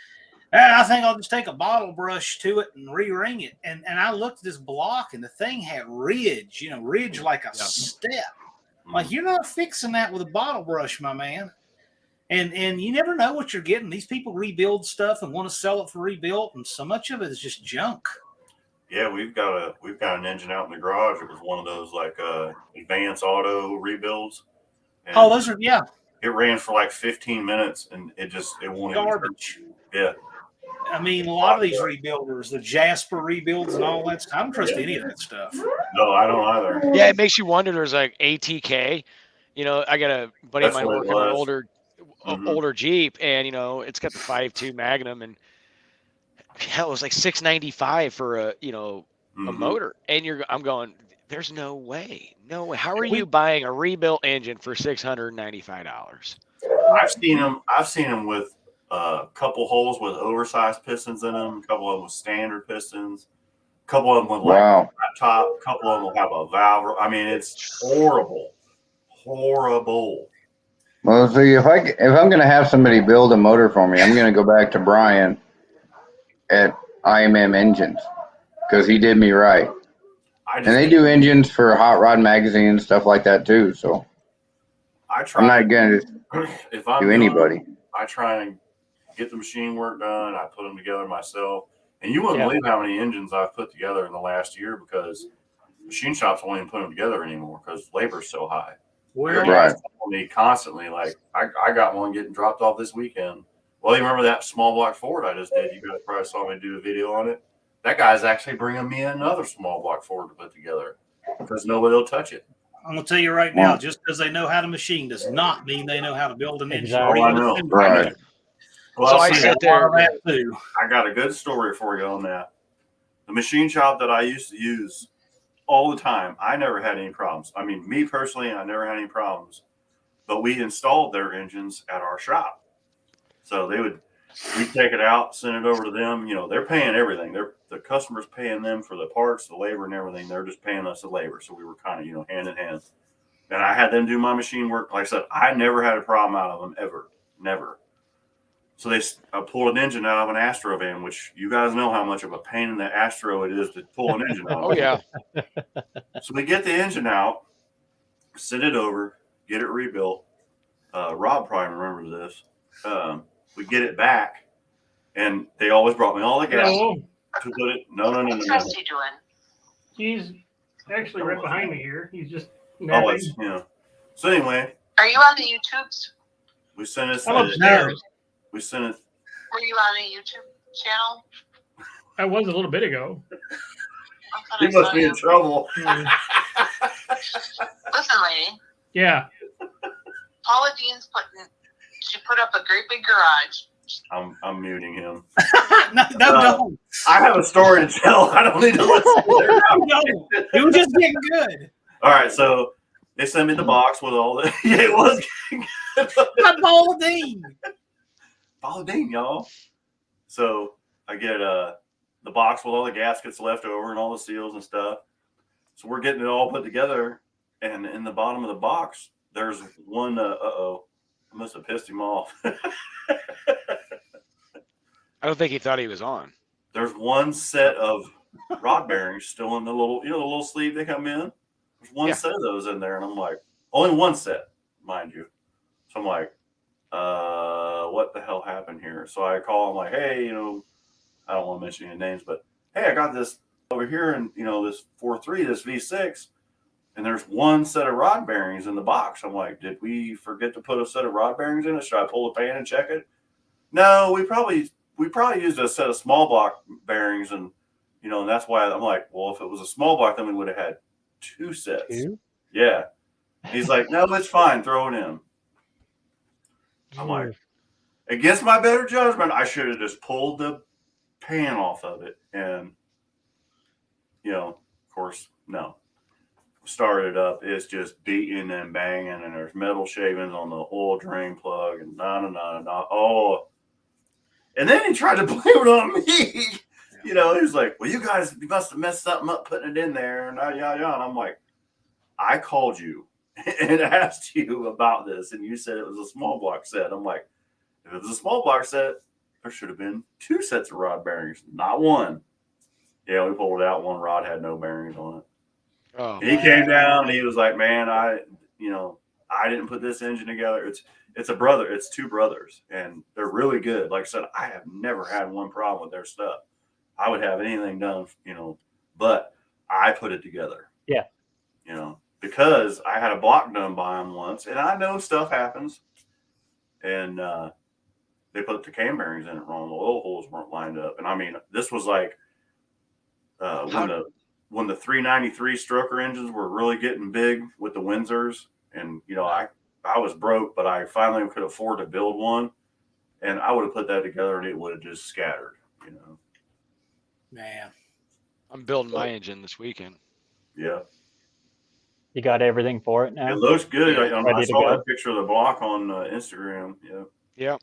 I think I'll just take a bottle brush to it and re-ring it. And I looked at this block, and the thing had ridge, ridge like a step. Like, you're not fixing that with a bottle brush, my man. And you never know what you're getting. These people rebuild stuff and want to sell it for rebuilt, and so much of it is just junk. Yeah, we've got an engine out in the garage. It was one of those like advanced auto rebuilds. And Those are it ran for like 15 minutes, and it won't garbage. Yeah. I mean, a lot of these rebuilders, the Jasper rebuilds and all that stuff, I don't trust any of that stuff. No, I don't either. Yeah, it makes you wonder. There's like ATK. I got a buddy of That's mine what it working on was. older Jeep, and it's got the 5.2 Magnum, and it was like $695 for a motor. And I'm going, there's no way. How are you buying a rebuilt engine for $695? I've seen them with a couple holes with oversized pistons in them, a couple of them with standard pistons, a couple of them with flat top, a couple of them will have a valve. I mean, it's horrible. Well, see, if I'm going to have somebody build a motor for me, I'm going to go back to Brian at IMM Engines, because he did me right. And they do engines for Hot Rod Magazine and stuff like that too. So I'm not going to do anybody. I try and get the machine work done. I put them together myself. And you wouldn't believe how many engines I've put together in the last year, because machine shops won't even put them together anymore because labor's so high. Well, right. Me constantly, like I got one getting dropped off this weekend. Well, you remember that small block Ford I just did? You guys probably saw me do a video on it. That guy's actually bringing me another small block Ford to put together because nobody will touch it. I'm going to tell you right now, just because they know how to machine does not mean they know how to build an engine. Exactly. Oh, I know. Right. Well, So I sit there. I got a good story for you on that. The machine shop that I used to use all the time, I never had any problems. I mean, me personally, I never had any problems. But we installed their engines at our shop. So we'd take it out, send it over to them. They're paying everything. The customer's paying them for the parts, the labor, and everything. They're just paying us the labor. So we were kind of, hand in hand. And I had them do my machine work. Like I said, I never had a problem out of them ever. Never. So I pulled an engine out of an Astro van, which you guys know how much of a pain in the Astro it is to pull an engine out. Oh yeah. So we get the engine out, send it over, get it rebuilt. Rob probably remembers this. We get it back, and they always brought me all the gas Hello. to put it. No. What's Rusty doing? He's actually right behind me here. He's just Oh, napping. it's. So anyway, Are you on the YouTubes? we sent it. I'm upstairs. We sent it. Were you on a YouTube channel? I was a little bit ago. I thought He I saw must be in you. trouble. Listen, lady. Yeah. Paula Dean's she put up a great big garage. I'm muting him. No, don't. I have a story to tell. I don't need to listen to it. It was just getting good. All right, so they sent me the box with all the. Yeah, it was. My Paula Dean. Paula Dean, y'all. So I get the box with all the gaskets left over and all the seals and stuff. So we're getting it all put together, and in the bottom of the box, there's one. I must have pissed him off. I don't think he thought he was on. There's one set of rod bearings still in the little, the little sleeve they come in. There's one set of those in there, and I'm like, only one set, mind you. So I'm like, what the hell happened here? So I call him like, hey, I don't want to mention any names, but hey, I got this over here, and this 4.3, this V6, and there's one set of rod bearings in the box. I'm like, did we forget to put a set of rod bearings in it? Should I pull the pan and check it? No, we probably used a set of small block bearings, and and that's why I'm like, well, if it was a small block, then we would have had 2 sets. 2? Yeah. He's like, no, it's fine, throw it in. I'm like, against my better judgment, I should have just pulled the pan off of it, and of course, no. Started up, it's just beating and banging, and there's metal shavings on the oil drain plug, and oh. And then he tried to blame it on me. He was like, well, you must have messed something up putting it in there, and yada. And I'm like, I called you and asked you about this, and you said it was a small block set. I'm like, if it was a small block set, there should have been 2 sets of rod bearings, not 1. Yeah, we pulled it out. One rod had no bearings on it. Oh, and he came down, and he was like, man, I didn't put this engine together. It's a brother. It's 2 brothers, and they're really good. Like I said, I have never had one problem with their stuff. I would have anything done, but I put it together. Yeah. Because I had a block done by them once, and I know stuff happens. And they put the cam bearings in it wrong. The oil holes weren't lined up. And I mean, this was like when the 393 stroker engines were really getting big with the Windsors, and I was broke, but I finally could afford to build one, and I would have put that together, and it would have just scattered. Man, I'm building my engine this weekend. Yeah. You got everything for it now? It looks good. Yeah, I saw that picture of the block on Instagram. Yeah. Yeah.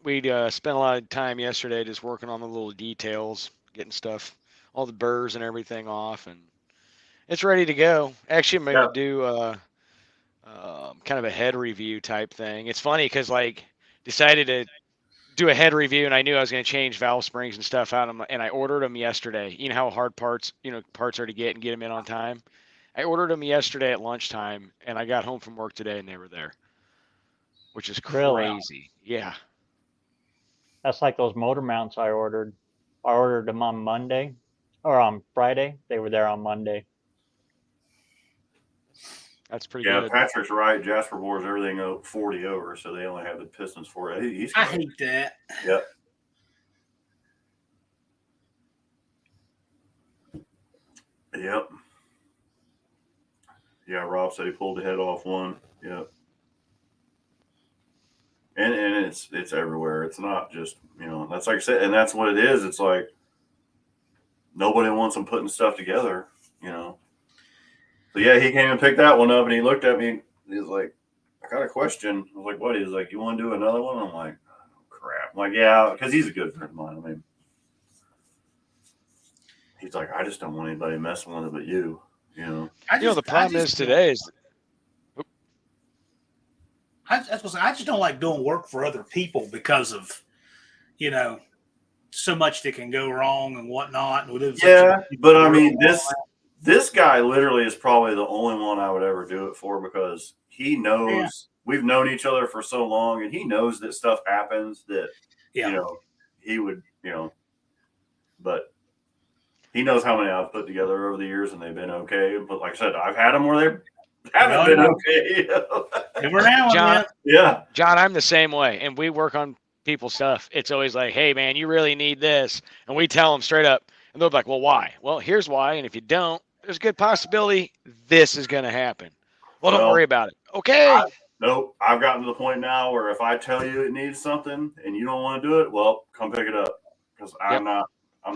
We spent a lot of time yesterday just working on the little details, getting stuff, all the burrs and everything off, and it's ready to go. Actually, I'm going to do kind of a head review type thing. It's funny because decided to do a head review, and I knew I was going to change valve springs and stuff out, and I ordered them yesterday. You know how hard parts are to get and get them in on time. I ordered them yesterday at lunchtime, and I got home from work today, and they were there, which is crazy. Really? Yeah. That's like those motor mounts I ordered. I ordered them on Monday or on Friday. They were there on Monday. That's pretty good. Yeah, Patrick's right. Jasper bores everything 40 over, so they only have the pistons for it. I hate that. Yep. Yep. Yeah, Rob said he pulled the head off one. Yep. And it's everywhere. It's not just, that's like I said, and that's what it is. It's like nobody wants them putting stuff together, So yeah, he came and picked that one up, and he looked at me and he was like, I got a question. I was like, what? He was like, you want to do another one? I'm like, oh, crap. I'm like, yeah, because he's a good friend of mine. I mean, he's like, I just don't want anybody messing with it but you. The problem is today is I just don't like doing work for other people because of, so much that can go wrong and whatnot. Yeah, but I mean, this guy literally is probably the only one I would ever do it for, because he knows we've known each other for so long, and he knows that stuff happens that, he would, but he knows how many I've put together over the years, and they've been okay. But like I said, I've had them where they haven't been okay. Every now and John, then. Yeah. John, I'm the same way. And we work on people's stuff. It's always like, hey, man, you really need this. And we tell them straight up. And they're like, well, why? Well, here's why. And if you don't, there's a good possibility this is going to happen. Well, don't worry about it. Okay. Nope. I've gotten to the point now where if I tell you it needs something and you don't want to do it, well, come pick it up, because I'm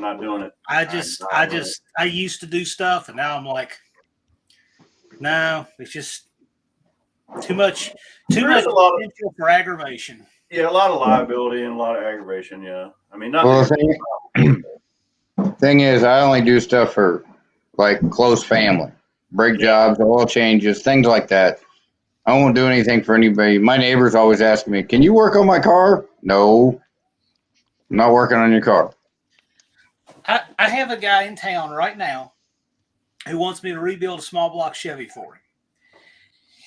not doing it. I used to do stuff, and now I'm like, no, it's just too much potential for aggravation. Yeah, a lot of liability and a lot of aggravation. Yeah, I mean, thing is, I only do stuff for like close family. brake jobs, oil changes, things like that. I won't do anything for anybody. My neighbors always ask me, "Can you work on my car?" No, I'm not working on your car. I have a guy in town right now who wants me to rebuild a small block Chevy for him.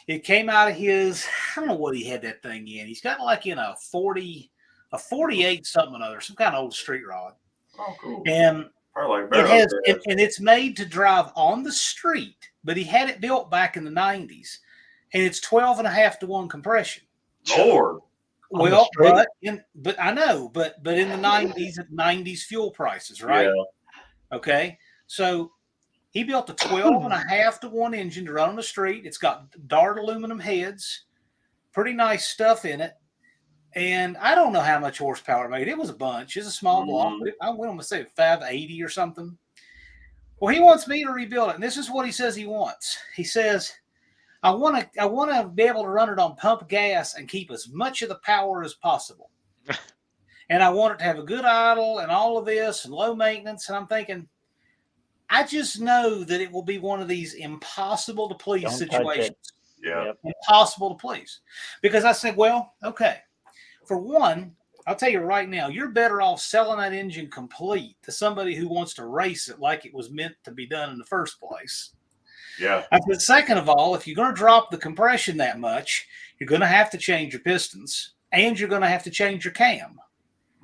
It came out of his, I don't know what he had that thing in. He's got like in a 48 something or other, some kind of old street rod. Oh, cool. And Probably like it has, barrel and it's made to drive on the street, but he had it built back in the 90s, and it's 12.5-to-1 compression. Lord. Well, but I know, but in the 90s fuel prices, right? Yeah. Okay, so he built a 12.5-to-1 engine to run on the street. It's got Dart aluminum heads, pretty nice stuff in it. And I don't know how much horsepower it made. It was a bunch. It's a small block. But I went to say 580 or something. Well, he wants me to rebuild it, and this is what he says he wants. He says, I want to be able to run it on pump gas and keep as much of the power as possible. And I want it to have a good idle and all of this and low maintenance. And I'm thinking, I just know that it will be one of these impossible to please situations. Yeah. Impossible to please. Because I said, well, okay. For one, I'll tell you right now, you're better off selling that engine complete to somebody who wants to race it like it was meant to be done in the first place. Yeah. I said, second of all, if you're going to drop the compression that much, you're going to have to change your pistons and you're going to have to change your cam.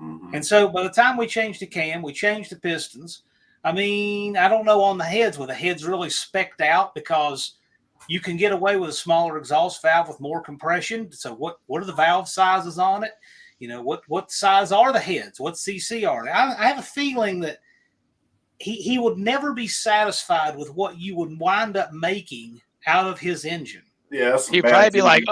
Mm-hmm. And so by the time we changed the cam, we changed the pistons. I mean, I don't know on the heads, were the heads really specced out because you can get away with a smaller exhaust valve with more compression. So what are the valve sizes on it? You know, what size are the heads? What CC are they? I have a feeling that he would never be satisfied with what you would wind up making out of his engine. Yeah. He'd probably be like,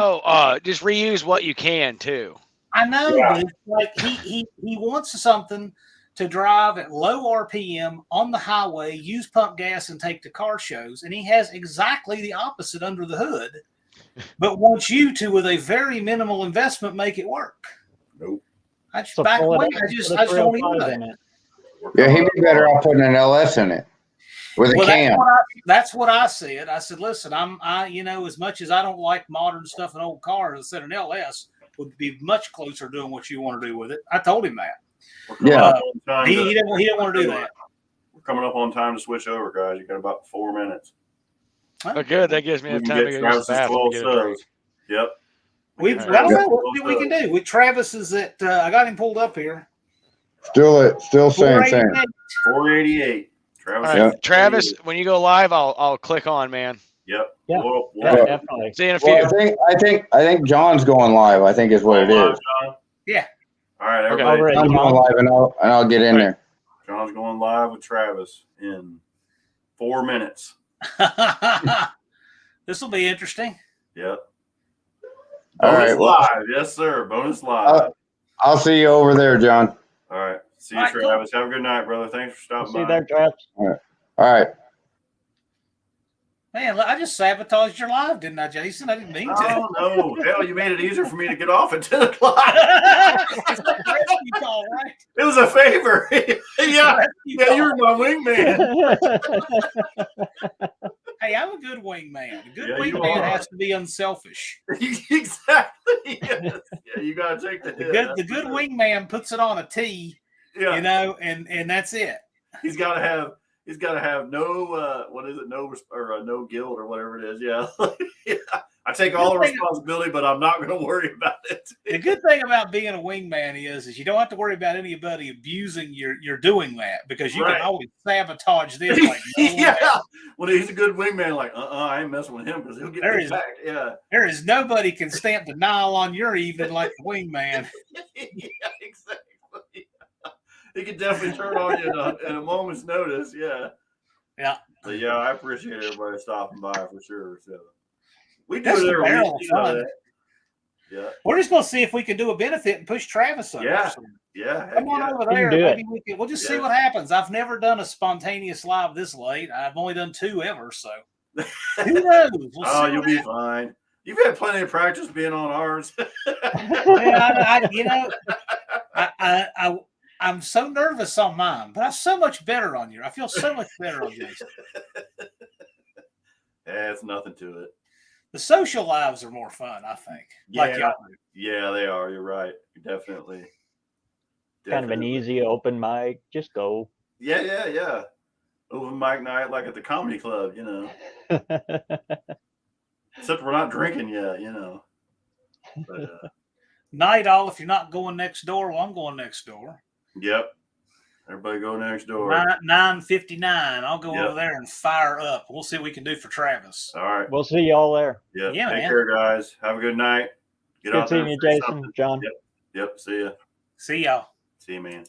just reuse what you can too. I know, but it's like he wants something to drive at low RPM on the highway, use pump gas, and take to car shows. And he has exactly the opposite under the hood, but wants you to, with a very minimal investment, make it work. Nope. I just back away. I just don't even do that. Yeah, he'd be better off putting an LS in it with a cam. That's what I said. I said, listen, as much as I don't like modern stuff in old cars, I said an LS would be much closer to doing what you want to do with it. I told him that. Yeah. He didn't want to do that. We're coming up on time to switch over, guys. You got about 4 minutes. Oh, good. That gives me enough time to go use the bathroom and get a drink. Yep. I don't know what we can do. With Travis is that I got him pulled up here. Still same. 488. Travis. All right, Travis, when you go live, I'll click on, man. Yep. Yeah. We'll Definitely. See you in a few. Well, I think John's going live. I think is what it is. Yeah. All right, Okay. everybody. I'm going live, and I'll get in there. John's going live with Travis in 4 minutes. This will be interesting. Yep. All Bonus right. live. Yes, sir. Bonus live. I'll see you over there, John. All right. See you, All right, cool. Travis. Have a good night, brother. Thanks for stopping See you by. there, Travis. All right. Man, I just sabotaged your live, didn't I, Jason? I didn't mean to. Oh, no. Hell, you made it easier for me to get off at 10 o'clock. It's like a rescue call, right? It was a favor. Yeah, you were my wingman. Hey, I'm a good wingman. A good Yeah, you wingman are. has to be unselfish. Exactly. Yes. Yeah, you got to take the hit. The good wingman puts it on a tee, Yeah. and that's it. He's got to have no no guilt or whatever it is. Yeah. Yeah. I take all the responsibility, but I'm not going to worry about it. The good thing about being a wingman is you don't have to worry about anybody abusing your doing that, because you Right. can always sabotage this. Like, no Yeah. way. Well, he's a good wingman. Like, I ain't messing with him because he'll get me back. Yeah. There is nobody can stamp denial on your evening like the wingman. Yeah, exactly. He could definitely turn on you at a moment's notice. Yeah. Yeah. So, yeah, I appreciate everybody stopping by for sure. So we do That's it the every barrel week. fun. Yeah. We're just going to see if we can do a benefit and push Travis over. Yeah. So Yeah. heck come on yeah. over You there. can do Maybe we'll just see Yeah. what happens. I've never done a spontaneous live this late. I've only done 2 ever. So who knows? We'll Oh, see you'll what be happens. fine. You've had plenty of practice being on ours. I'm so nervous on mine, but I'm so much better on you. I feel so much better on Jason. Yeah, it's nothing to it. The social lives are more fun, I think. Like Yeah, y'all do. yeah, they are. You're right. Definitely. Kind of an easy open mic. Just go. Yeah. Open mic night, like at the comedy club, Except we're not drinking yet, But Night all. If you're not going next door, well, I'm going next door. yep. Everybody go next door. 9:59. I'll go Yep. over there and fire up. We'll see what we can do for Travis. All right. We'll see y'all there. Yep. Yeah, Take man. care, guys. Have a good night. Get Good out there seeing and you, say Jason, something. John. Yep. See ya. See y'all. See you, man.